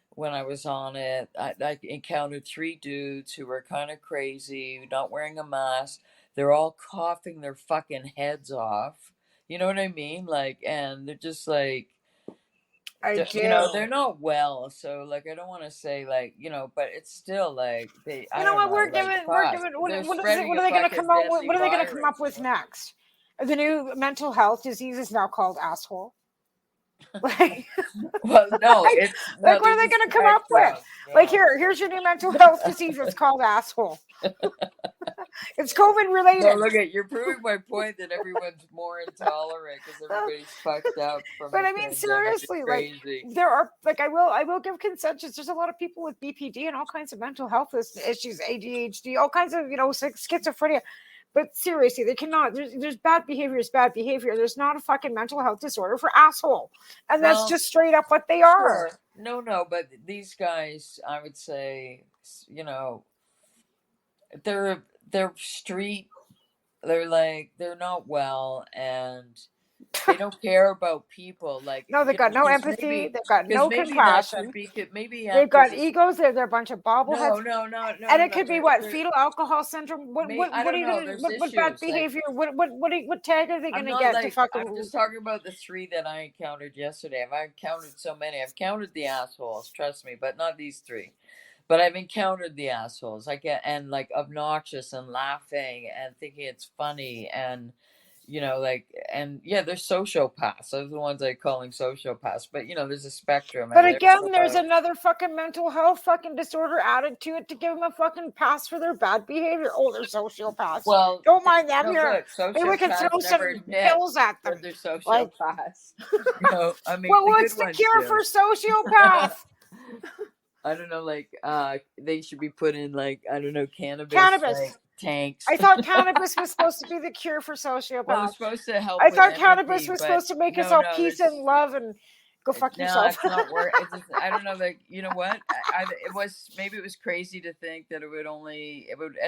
when I was on it, I encountered three dudes who were kind of crazy, not wearing a mask. They're all coughing their fucking heads off. You know what I mean? Like, and they're just like, I do. they're not well. So, like, I don't want to say, like, but it's still like, I You know don't what? know, We're like, giving. We're fuck. giving. They're What is it? spreading What a are they going to fucking come up with? deadly What are they going to come up virus. with next? The new mental health disease is now called asshole. Like, Well, no, it's, no, like, what are there's they a going to come up with? spectrum. Like, No. here's your new mental health disease. It's called asshole. It's COVID No, related. look at you're proving my point that everyone's more intolerant because everybody's fucked up from But the I mean, pandemic. It's seriously, like crazy. there are, like, I will give consensus. There's a lot of people with BPD and all kinds of mental health issues, ADHD, all kinds of schizophrenia. But seriously, they cannot. There's bad behavior is bad behavior. There's not a fucking mental health disorder for asshole, and that's Well, just straight up what they are. sure. No, but these guys, I would say, they're street. They're like they're not well, and they don't care about people. Like No, they've got no empathy. They've got because no maybe that could compassion. be maybe They've after got this. egos. They're a bunch of bobbleheads. And it No. could be what, fetal alcohol syndrome. What I what are don't you know. gonna There's what bad issues like behavior? What tag are they I'm gonna not get to like I'm fucking? just talking about the three that I encountered yesterday. I've encountered so many. I've counted the assholes, trust me, but not these three. But I've encountered the assholes. I get and like obnoxious and laughing and thinking it's funny and like and yeah, they're sociopaths. Those are the ones I calling sociopaths. But there's a spectrum But and there's again, there's another fucking mental health fucking disorder added to it to give them a fucking pass for their bad behavior. Oh, they're sociopaths. well, Don't mind them no here. look, Maybe we can sociopaths throw never some admit pills at them. that they're Like, sociopaths. I mean, well, the what's good the ones cure do. for sociopath? I don't know, like they should be put in like I don't know cannabis. Cannabis. Like, tanks. I thought cannabis was supposed to be the cure for sociopaths. Well, it's supposed to help. I with thought empathy, cannabis was but supposed to make us no, all no, peace it's- and love and go fuck No, yourself. it's not work. It's just, I don't know. Like you know what? It was maybe it was crazy to think that it would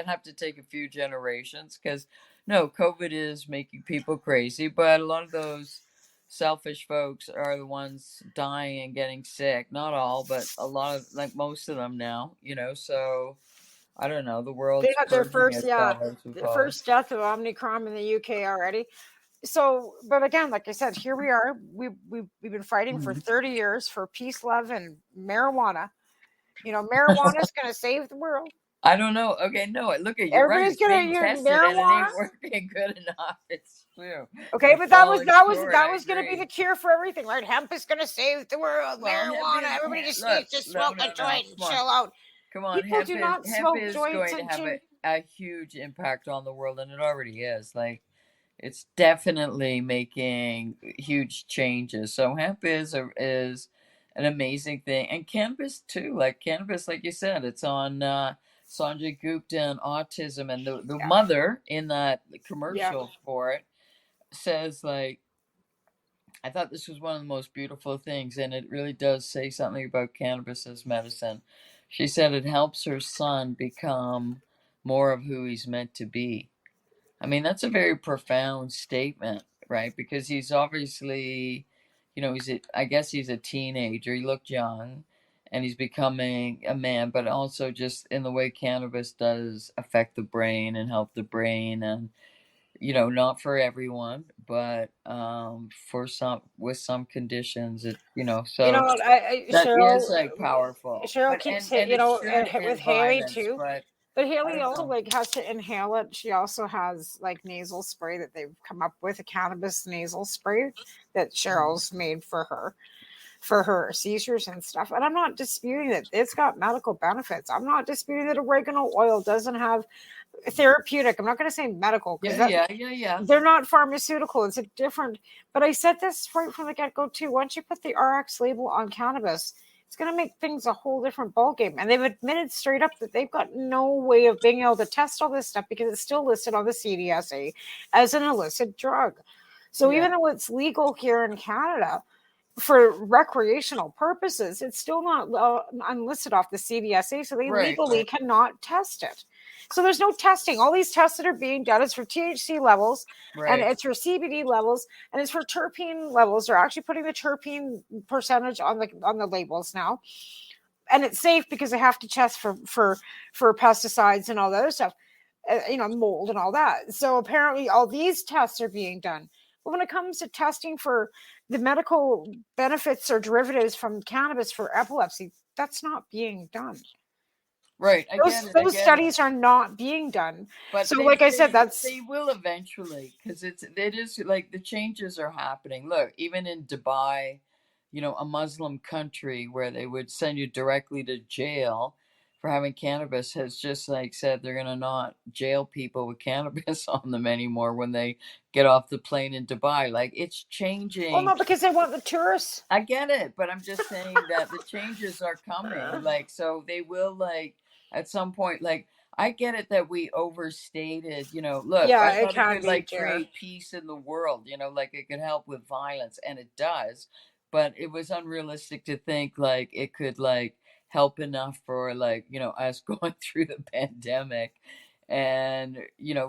have to take a few generations because no, COVID is making people crazy, but a lot of those selfish folks are the ones dying and getting sick. Not all, but a lot of like most of them now. So I don't know. The They world's got their purging first, itself, I the suppose. first death of Omicron in the UK already. So, but again, like I said, here we are. We've been fighting for 30 years for peace, love, and marijuana. Marijuana is going to save the world. I don't know. Okay, no, look at you're right. Everybody's It's gonna being use tested and it marijuana. ain't working good enough. It's true. Okay, It's but that was falling short, going to be I the cure for everything, right? Hemp is going to save the world. Well, hemp Marijuana, is everybody just look, needs to smoke a joint and come on. chill out. Come on, People do not hemp smoke is joints going to and have chill. a huge impact on the world, and it already is. Like, it's definitely making huge changes. So hemp is an amazing thing, and cannabis too. Like cannabis, like you said, it's on Sanjay Gupta and autism, and the mother in that commercial for it says like. I thought this was one of the most beautiful things, and it really does say something about cannabis as medicine. She said it helps her son become more of who he's meant to be. I mean, that's a very profound statement, right? Because he's obviously, I guess he's a teenager. He looked young, and he's becoming a man, but also just in the way cannabis does affect the brain and help the brain and not for everyone, but for some with some conditions, so What? that Cheryl, is like powerful. Cheryl But keeps and saying, it should with end Haley violence, too. but But I Haley don't also know. has to inhale it. She also has like nasal spray that they've come up with, a cannabis nasal spray that Cheryl's made for her seizures and stuff. And I'm not disputing that it's got medical benefits. I'm not disputing that oregano oil doesn't have therapeutic. I'm not going to say medical because Yeah. they're not pharmaceutical. It's a different. But I said this right from the get-go too. Once you put the RX label on cannabis, it's going to make things a whole different ballgame. And they've admitted straight up that they've got no way of being able to test all this stuff because it's still listed on the CDSA as an illicit drug. So even though it's legal here in Canada for recreational purposes, it's still not unlisted off the CDSA. So they legally cannot test it. So there's no testing. All these tests that are being done is for THC levels, and it's for CBD levels, and it's for terpene levels. They're actually putting the terpene percentage on the labels now, and it's safe because they have to test for pesticides and all that other stuff, mold and all that. So apparently, all these tests are being done. But when it comes to testing for the medical benefits or derivatives from cannabis for epilepsy, that's not being done. Right. Those studies are not being done. But so, like I said, they will eventually because it is like the changes are happening. Look, even in Dubai, a Muslim country where they would send you directly to jail for having cannabis has just like said they're gonna not jail people with cannabis on them anymore when they get off the plane in Dubai. Like it's changing. Well, no, because they want the tourists. I get it, but I'm just saying that the changes are coming. Like so they will like at some point like I get it that we overstated, look, I thought it could like create peace in the world, like it could help with violence and it does, but it was unrealistic to think like it could like help enough for like, us going through the pandemic and,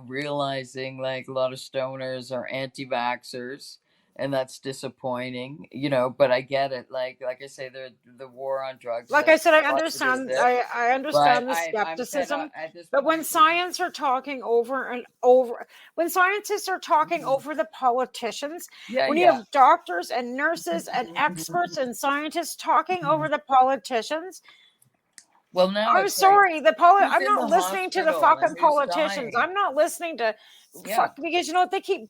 realizing like a lot of stoners are anti-vaxxers and that's disappointing, but I get it. Like I say, the war on drugs. Like I said, I understand. I understand the skepticism. But when science are talking over and over, when scientists are talking over the politicians, when you have doctors and nurses and experts and scientists talking over the politicians, Well, now I'm it's like, sorry. who's I'm in not the listening to the hospital and fucking who's politicians. dying? I'm not listening to Yeah. because you know what they keep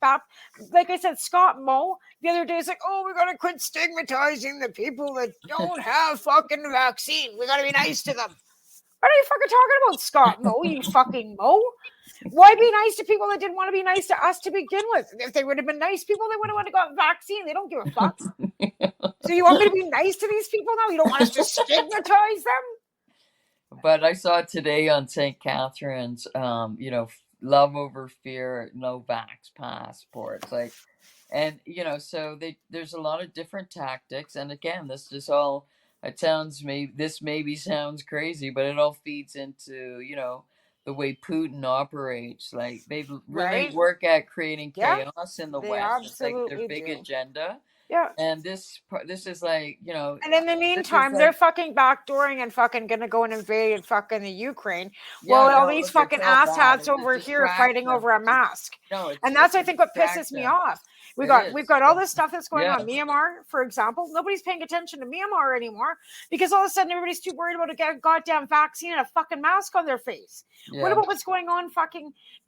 like I said, Scott Moe the other day is like, oh, we gotta quit stigmatizing the people that don't have fucking vaccine. We gotta be nice to them. What are you fucking talking about, Scott Moe? You fucking Moe? Why be nice to people that didn't want to be nice to us to begin with? If they would have been nice people, they would have got vaccine. They don't give a fuck. So you want me to be nice to these people now? You don't want us to stigmatize them? But I saw today on St. Catherine's, love over fear, no vax passports. Like, and so there's a lot of different tactics. And again, this maybe sounds crazy, but it all feeds into, the way Putin operates. Like, they really Right. work at creating Yeah, chaos in the they West. It's like their absolutely big do. agenda. Yeah. And this is like, And in the meantime, they're fucking backdooring and fucking gonna go and invade fucking the Ukraine. Yeah, Well, all no, these look, fucking it's all bad. asshats It's a over here fighting distraction. over a mask. No, And that's, I it's a think, what pisses me distraction. off. We've It got is. all this stuff that's going Yeah. on. Myanmar, for example, nobody's paying attention to Myanmar anymore because all of a sudden everybody's too worried about a goddamn vaccine and a fucking mask on their face. Yeah. What about what's going on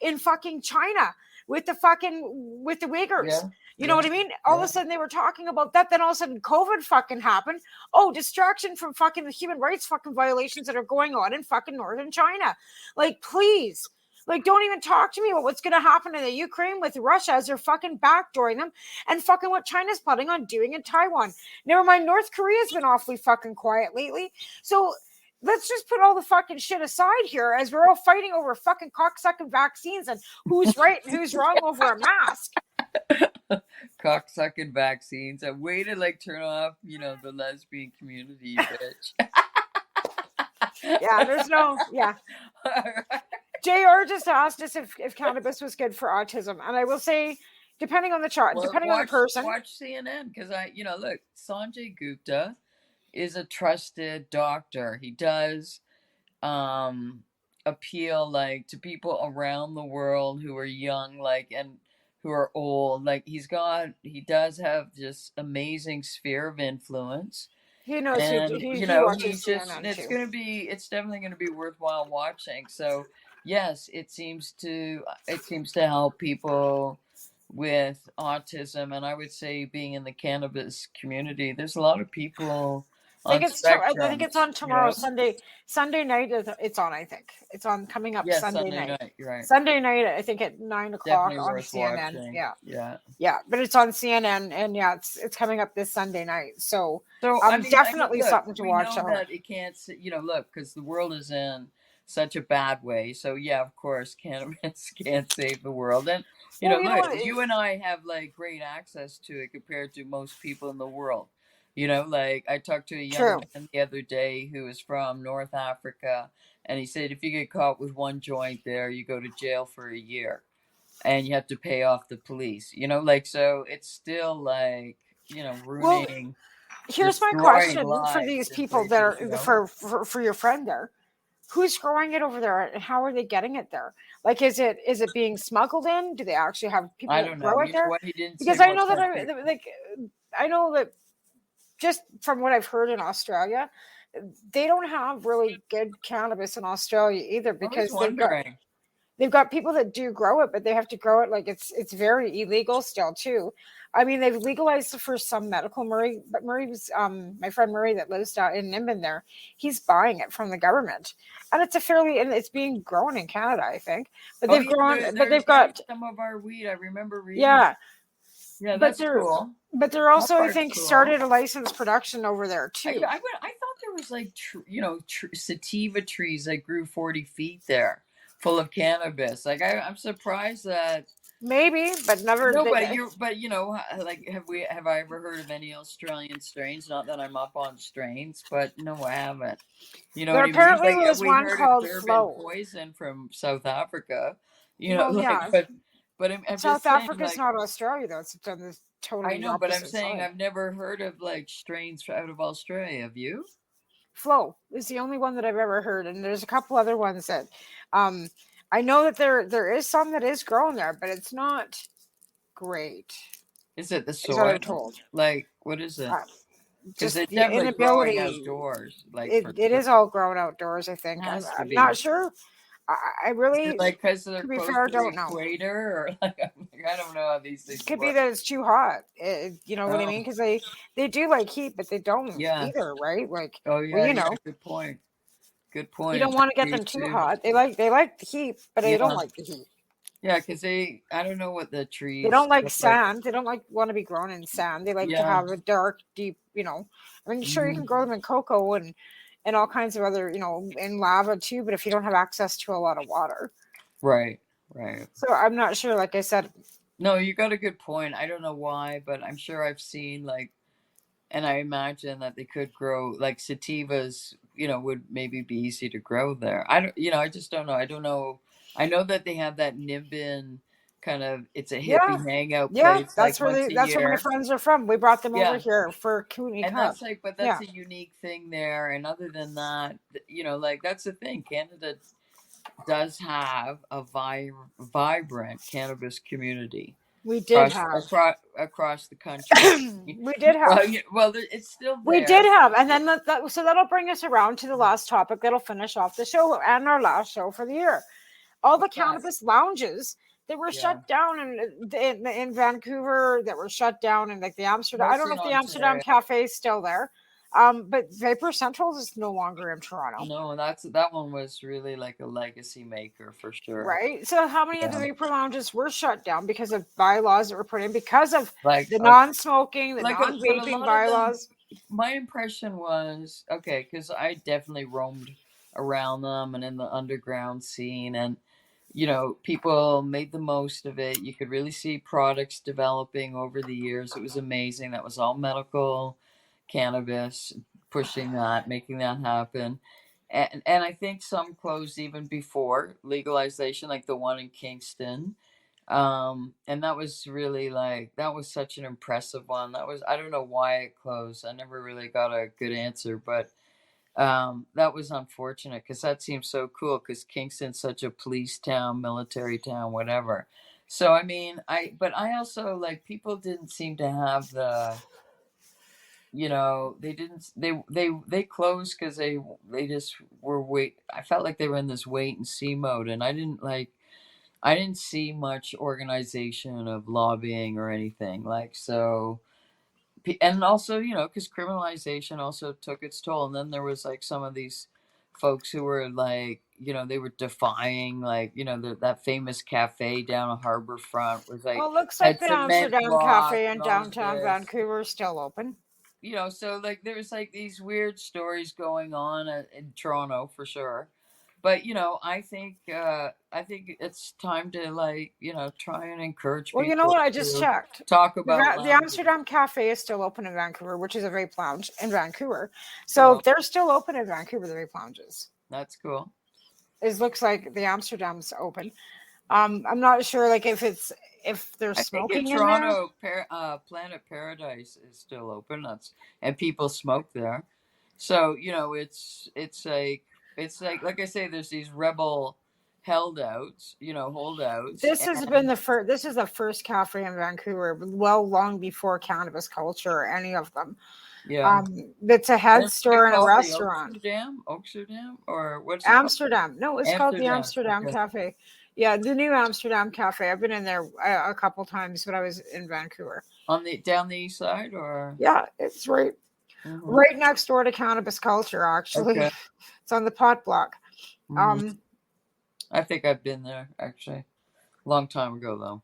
in fucking China with the Uyghurs? Yeah. You know what I mean? All of a sudden they were talking about that. Then all of a sudden COVID fucking happened. Oh, distraction from fucking the human rights fucking violations that are going on in fucking northern China. Like, please. Like, don't even talk to me about what's going to happen in the Ukraine with Russia as they're fucking backdooring them and fucking what China's planning on doing in Taiwan. Never mind, North Korea's been awfully fucking quiet lately. So let's just put all the fucking shit aside here as we're all fighting over fucking cocksucking vaccines and who's right and who's wrong over a mask. Cocksucking vaccines. A way to like turn off, the lesbian community, bitch. Yeah, there's no, yeah. JR just asked us if cannabis was good for autism. And I will say, depending on the chart, depending on the person. Watch CNN, because look, Sanjay Gupta is a trusted doctor. He does appeal like to people around the world who are young, like, and who are old. Like, he does have this amazing sphere of influence. He knows and he watches CNN it's definitely gonna be worthwhile watching. So yes, it seems to help people with autism, and I would say, being in the cannabis community, there's a lot of people. I think it's on tomorrow, Sunday night. It's on. I think it's on coming up Sunday night. You're right. Sunday night, I think at 9:00 Definitely on worth CNN. watching. Yeah. But it's on CNN, and it's coming up this Sunday night. So definitely something to watch out. That it can't, look, because the world is in such a bad way. So yeah, of course, cannabis can't save the world. And you and I have like great access to it compared to most people in the world. Like, I talked to a young man the other day who is from North Africa, and he said if you get caught with one joint there, you go to jail for a year, and you have to pay off the police. So it's still like, ruining. Here's my question for these people that are for your friend there. Who's growing it over there, and how are they getting it there? Like, is it being smuggled in? Do they actually have people that grow it there? Because I know I know that just from what I've heard in Australia, they don't have really good cannabis in Australia either, because they've got people that do grow it, but they have to grow it like it's very illegal still too. I mean, they've legalized for some medical. But Murray's my friend Murray that lives down in Nimbin there, he's buying it from the government, and it's being grown in Canada, I think. But they've got some of our weed. I remember reading. Yeah. Yeah, that's cool. But they're also, I think, started a licensed production over there too. I thought there was like sativa trees that grew 40 feet there, full of cannabis. Like, I'm surprised that maybe, but never. No, like, have I ever heard of any Australian strains? Not that I'm up on strains, but no, I haven't. There apparently was one called Flow Poison from South Africa. But I'm South just saying, Africa's not Australia though. It's done this totally. I know, but I'm saying I've never heard of like strains out of Australia. Have you? Flow is the only one that I've ever heard, and there's a couple other ones that I know that there is some that is grown there, but it's not great. Is it the soil? Told. Like, what is it? because just they're the definitely growing inability. outdoors, like for It sure. is all grown outdoors. I think. Has to I'm be. not sure. I Is it really, like because they're to be close fair, to the don't know. equator, or like, I don't know how these things Could be work. that it's too hot. You know what I Oh, mean? Because they do like heat, but they don't yeah. either, right? Like, Oh, well, yeah, you yeah. know, Good point. Good you point. don't It's want to get true them too too. hot. They like the heat, but they don't Yeah. like the heat. Yeah, because I don't know what the They trees don't like look like. sand. They don't like want to be grown in sand. They like to Yeah. have a dark, deep. I mean, sure you Hmm. can grow them in cocoa and all kinds of other, in lava too. But if you don't have access to a lot of water, Right. Right. so I'm not sure. Like I said, No, you got a good point. I don't know why, but I'm sure I've seen like, and I imagine that they could grow like sativas, would maybe be easy to grow there. I don't, I just don't know. I don't know. I know that they have that Nimbin kind of, it's a yeah, hippie hangout yeah, place like once a that's where my year. friends are from. We brought them over Yeah. here for Cooney And Cup. that's like, but that's Yeah, a unique thing there. And other than that, like that's the thing. Canada does have a vibrant cannabis community we did across have. across the country. We did have. Well, well, it's still We did there. have, and then so that'll bring us around to the last topic that'll finish off the show and our last show for the year. All the What's that? cannabis lounges that were Yeah, shut down in Vancouver, that were shut down, and like the Amsterdam. I don't mostly know in if the Amsterdam Ontario. Cafe is still there, but Vapor Central is no longer in Toronto. No, that one was really like a legacy maker for sure. Right. So, how many of the Yeah, vapor lounges were shut down because of bylaws that were put in because of like the non-smoking, the but a non-vaping lot of them. bylaws? My impression was okay because I definitely roamed around them and in the underground scene, and people made the most of it. You could really see products developing over the years. It was amazing. That was all medical cannabis, pushing that, making that happen. And I think some closed even before legalization, like the one in Kingston. And that was really like, that was such an impressive one. I don't know why it closed. I never really got a good answer, but that was unfortunate because that seems so cool because Kingston's such a police town, military town, whatever. So I mean, but I also like people didn't seem to have they didn't they closed because they just were I felt like they were in this wait and see mode, and I didn't see much organization of lobbying or anything like so. And also, because criminalization also took its toll. And then there was like some of these folks who were like, they were defying, like, that famous cafe down a harbor front was like, Well, it looks like had the cement Amsterdam blocks Cafe in and all of downtown this. Vancouver is still open. So like there was like these weird stories going on in Toronto for sure. But I think it's time to like try and encourage Well, you know people what? I just to checked. talk about The lounges. Amsterdam Cafe is still open in Vancouver, which is a vape lounge in Vancouver. So Cool. they're still open in Vancouver, the vape lounges. That's cool. It looks like the Amsterdam's open. I'm not sure, like if they're I think in smoking in there. Toronto, Planet Paradise is still open. And people smoke there. So it's like I say, there's these rebel holdouts. This has been the first. This is the first cafe in Vancouver, well, long before cannabis culture or any of them. Yeah. It's a head What's store it and a called? restaurant. The Amsterdam, or what's it called? Amsterdam. No, it's called the Amsterdam Okay. Cafe. Yeah, the new Amsterdam Cafe. I've been in there a couple times when I was in Vancouver. Down the east side, or Yeah, it's right next door to Cannabis Culture. Actually, Okay. it's on the pot block. I think I've been there actually, long time ago though.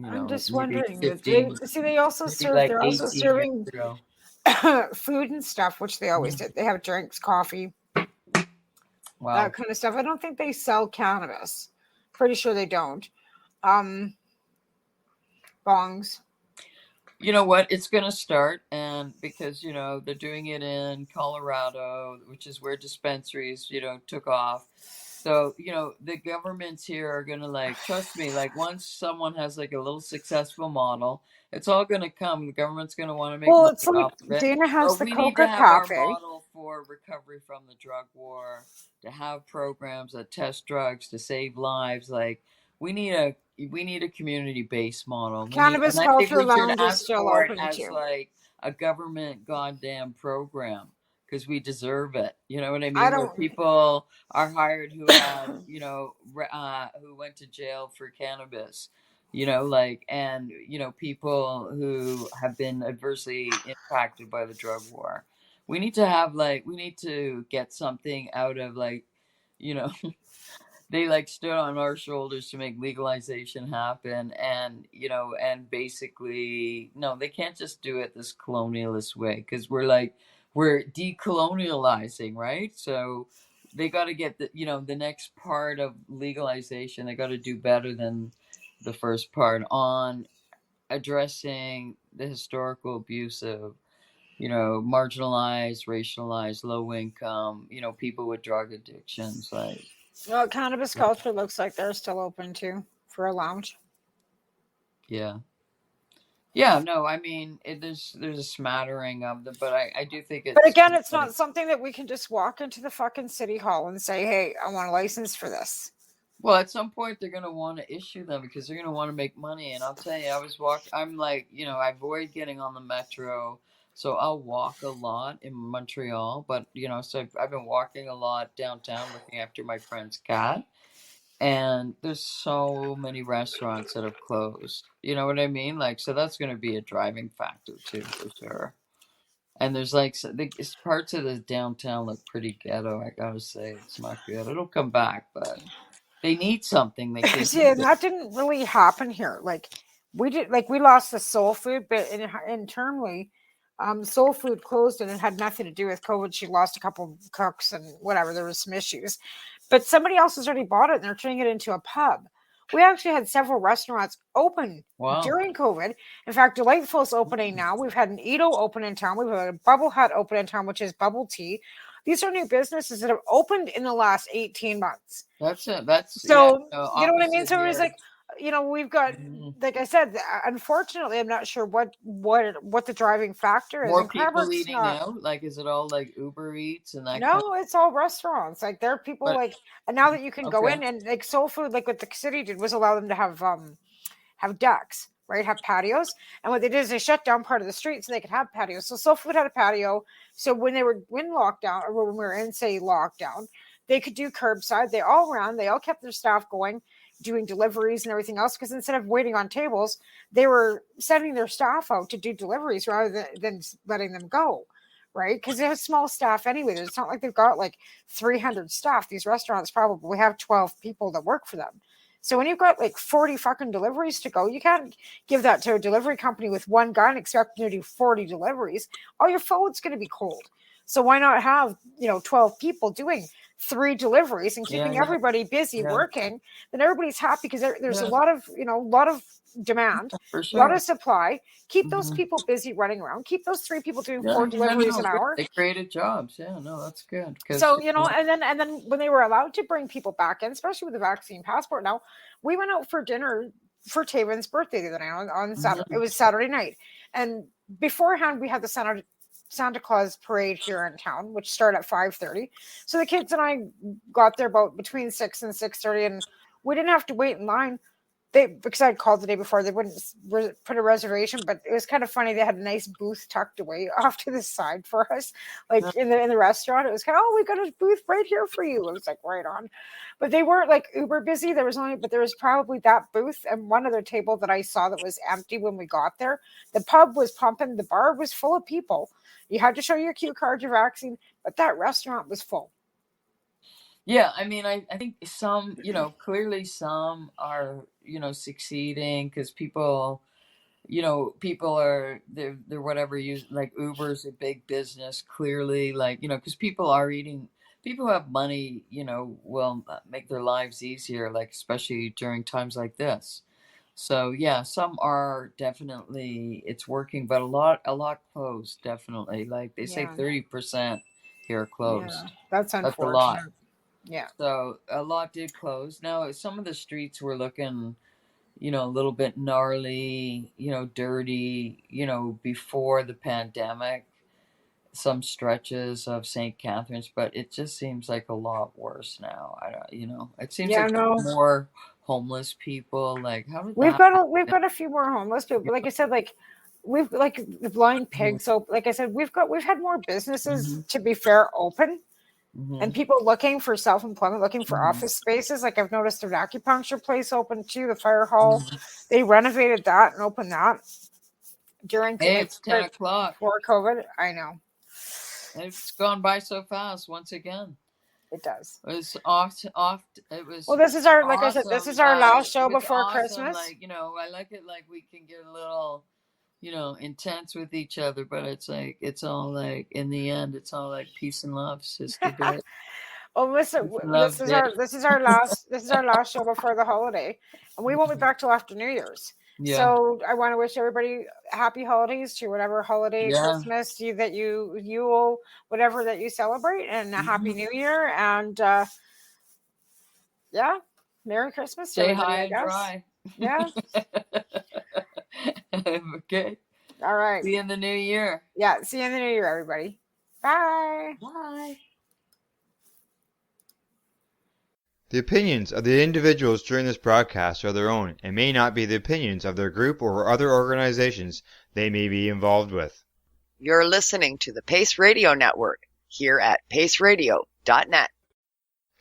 I'm just maybe wondering. 15, They also maybe serve. like They're also 18 serving years ago. food and stuff, which they always did. They have drinks, coffee, Wow. that kind of stuff. I don't think they sell cannabis. Pretty sure they don't. Bongs. You know what? It's going to start, and because they're doing it in Colorado, which is where dispensaries took off. So the governments here are going to like trust me. Like once someone has like a little successful model, it's all going to come. The government's going to want to make Well, money it's like off of it. Dana has But the we need Coca to have our Cafe. model for recovery from the drug war, to have programs that test drugs to save lives. Like we need a community-based model. Cannabis And I think Culture we should Lounge is ask still for it open as too. like a government goddamn program because we deserve it. You know what I I mean? Where don't. people are hired who had, who went to jail for cannabis. Like, and people who have been adversely impacted by the drug war. We need to have like we need to get something out of like, you know, they like stood on our shoulders to make legalization happen, and basically no, they can't just do it this colonialist way because we're decolonializing, right? So they got to get the next part of legalization. They got to do better than the first part on addressing the historical abuse of marginalized, racialized, low income, people with drug addictions. Like, Well, Cannabis Culture looks like they're still open too for a lounge. yeah. Yeah, no, I mean, there's a smattering of them, but I do think But it's again, it's not something that we can just walk into the fucking city hall and say, "Hey, I want a license for this." well, at some point they're gonna want to issue them because they're gonna want to make money. And I'll tell you, I'm like, I avoid getting on the metro, so I'll walk a lot in Montreal. But so I've been walking a lot downtown, looking after my friend's cat. And there's so many restaurants that have closed. You know what I mean? Like, so that's going to be a driving factor too, for sure. And there's like parts of the downtown look pretty ghetto. I gotta say, it's not good. It'll come back, but they need something. They See, need and it. that didn't really happen here. Like we lost the soul food, but internally, soul food closed, and it had nothing to do with COVID. She lost a couple of cooks and whatever. There was some issues, but somebody else has already bought it, and they're turning it into a pub. We actually had several restaurants open Wow. during COVID. In fact, Delightful's opening now. We've had an Edo open in town. We've had a Bubble Hut open in town, which is bubble tea. These are new businesses that have opened in the last 18 months. That's it. That's So, yeah, you know what I mean? opposite So it was here. like, we've got, like I said, unfortunately, I'm not sure what the driving factor is. More And people Cranbrook's eating not. out. Like, is it all like Uber Eats and that kind No, it's all restaurants. Like there are people But like, and now that you can go okay. in and like soul food, like what the city did was allow them to have decks, right? Have patios. And what they did is they shut down part of the street so they could have patios. So soul food had a patio. So when they were in lockdown, or when we were in, say, lockdown, they could do curbside. They all ran. They all kept their staff going, doing deliveries and everything else. Because instead of waiting on tables, they were sending their staff out to do deliveries rather than letting them go. Right, because they have small staff anyway. It's not like they've got like 300 staff. These restaurants probably have 12 people that work for them. So when you've got like 40 fucking deliveries to go, you can't give that to a delivery company with one guy and expect them to do 40 deliveries. All your food's going to be cold. So why not have, 12 people doing 3 deliveries and keeping Yeah. everybody busy Yeah. working? Then everybody's happy because there's Yeah. a lot of demand, For a lot sure. of supply. Keep those Mhm. people busy running around. Keep those 3 people doing Yeah, 4 deliveries no, an good. hour. They created jobs. Yeah, no, that's good. So, and then when they were allowed to bring people back in, especially with the vaccine passport now, we went out for dinner for Taven's birthday the other night on Saturday. It was Saturday night. And beforehand, we had the Santa Claus parade here in town, which started at 5:30. So the kids and I got there about between 6 and 6:30, and we didn't have to wait in line. Because I'd called the day before, they wouldn't put a reservation, but it was kind of funny. They had a nice booth tucked away off to the side for us, like in the restaurant. It was kind of, we got a booth right here for you. It was like right on, but they weren't like uber busy. There was probably that booth and one other table that I saw that was empty when we got there. The pub was pumping, the bar was full of people. You had to show your Q card, your vaccine, but that restaurant was full. Yeah, I mean, I think some, clearly some are, succeeding because people are they're whatever use like Uber's a big business clearly, like because people have money, will make their lives easier, like especially during times like this. So yeah, some are definitely it's working, but a lot closed, definitely, like they say Yeah. 30% here closed. That's That's a unfortunate. lot. Yeah. So a lot did close. Now some of the streets were looking, a little bit gnarly, dirty, before the pandemic. Some stretches of St. Catharines, but it just seems like a lot worse now. I don't, it seems Yeah, like no. homeless people. Like, how did We've that got a few more homeless people. Like I said, like we've like the blind pig. So like I said, we've had more businesses, to be fair, open. And people looking for self-employment, looking for office spaces. Like I've noticed an acupuncture place open too, the fire hall. They renovated that and opened that during it's 10 o'clock before COVID. I know. It's gone by so fast once again. It does. It was off. It was. Well, this is our, like awesome. I said, this is our last show It was before awesome. Christmas. Like, you know, I like it. Like we can get a little, you know, intense with each other, but it's like it's all like in the end, it's all like peace and love, sister. Well, listen, this is our last show before the holiday, and we won't be back till after New Year's. Yeah. So I want to wish everybody happy holidays to whatever holiday, Christmas that you whatever that you celebrate, and a happy New Year, and Merry Christmas. Stay high and dry. Yeah. Okay. All right. See you in the new year. Yeah. See you in the new year, everybody. Bye. Bye. The opinions of the individuals during this broadcast are their own and may not be the opinions of their group or other organizations they may be involved with. You're listening to the Pace Radio Network here at paceradio.net.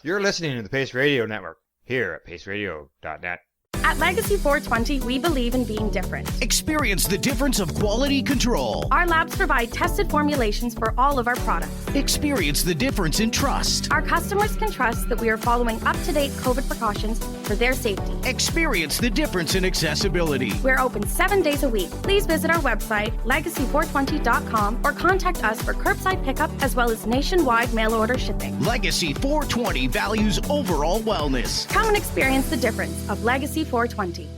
You're listening to the Pace Radio Network here at paceradio.net. At Legacy 420, we believe in being different. Experience the difference of quality control. Our labs provide tested formulations for all of our products. Experience the difference in trust. Our customers can trust that we are following up-to-date COVID precautions for their safety. Experience the difference in accessibility. We're open 7 days a week. Please visit our website, legacy420.com, or contact us for curbside pickup as well as nationwide mail order shipping. Legacy 420 values overall wellness. Come and experience the difference of Legacy 420.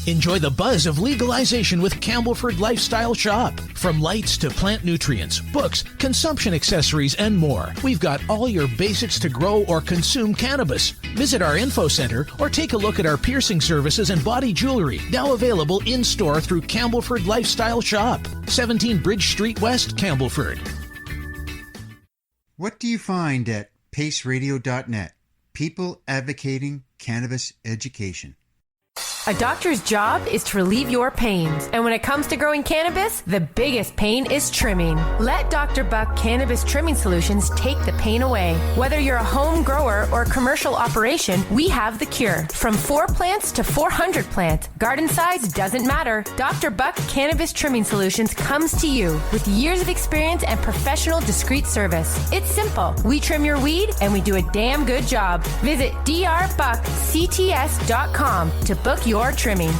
Enjoy the buzz of legalization with Campbellford Lifestyle Shop. From lights to plant nutrients, books, consumption accessories, and more, we've got all your basics to grow or consume cannabis. Visit our info center or take a look at our piercing services and body jewelry, now available in-store through Campbellford Lifestyle Shop, 17 Bridge Street West, Campbellford. What do you find at paceradio.net? People advocating cannabis education. A doctor's job is to relieve your pains. And when it comes to growing cannabis, the biggest pain is trimming. Let Dr. Buck Cannabis Trimming Solutions take the pain away. Whether you're a home grower or commercial operation, we have the cure. From 4 plants to 400 plants, garden size doesn't matter. Dr. Buck Cannabis Trimming Solutions comes to you with years of experience and professional discreet service. It's simple. We trim your weed and we do a damn good job. Visit drbuckcts.com to book your trimming.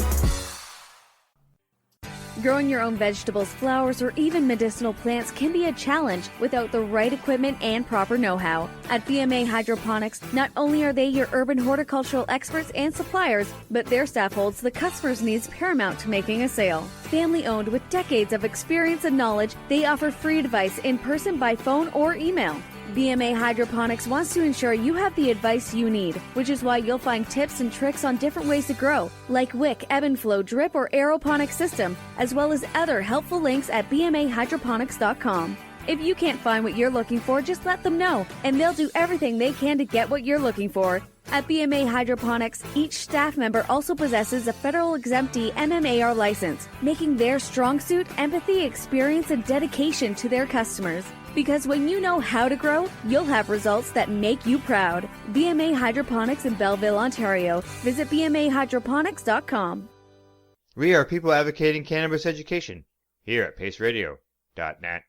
Growing your own vegetables, flowers, or even medicinal plants can be a challenge without the right equipment and proper know-how. At BMA Hydroponics, not only are they your urban horticultural experts and suppliers, but their staff holds the customer's needs paramount to making a sale. Family-owned with decades of experience and knowledge, they offer free advice in person, by phone, or email. BMA Hydroponics wants to ensure you have the advice you need, which is why you'll find tips and tricks on different ways to grow, like wick, ebb and flow, drip, or aeroponic system, as well as other helpful links at bmahydroponics.com. If you can't find what you're looking for, just let them know, and they'll do everything they can to get what you're looking for. At BMA Hydroponics, each staff member also possesses a federal exemptee MMAR license, making their strong suit empathy, experience, and dedication to their customers. Because when you know how to grow, you'll have results that make you proud. BMA Hydroponics in Belleville, Ontario. Visit bmahydroponics.com. We are people advocating cannabis education here at paceradio.net.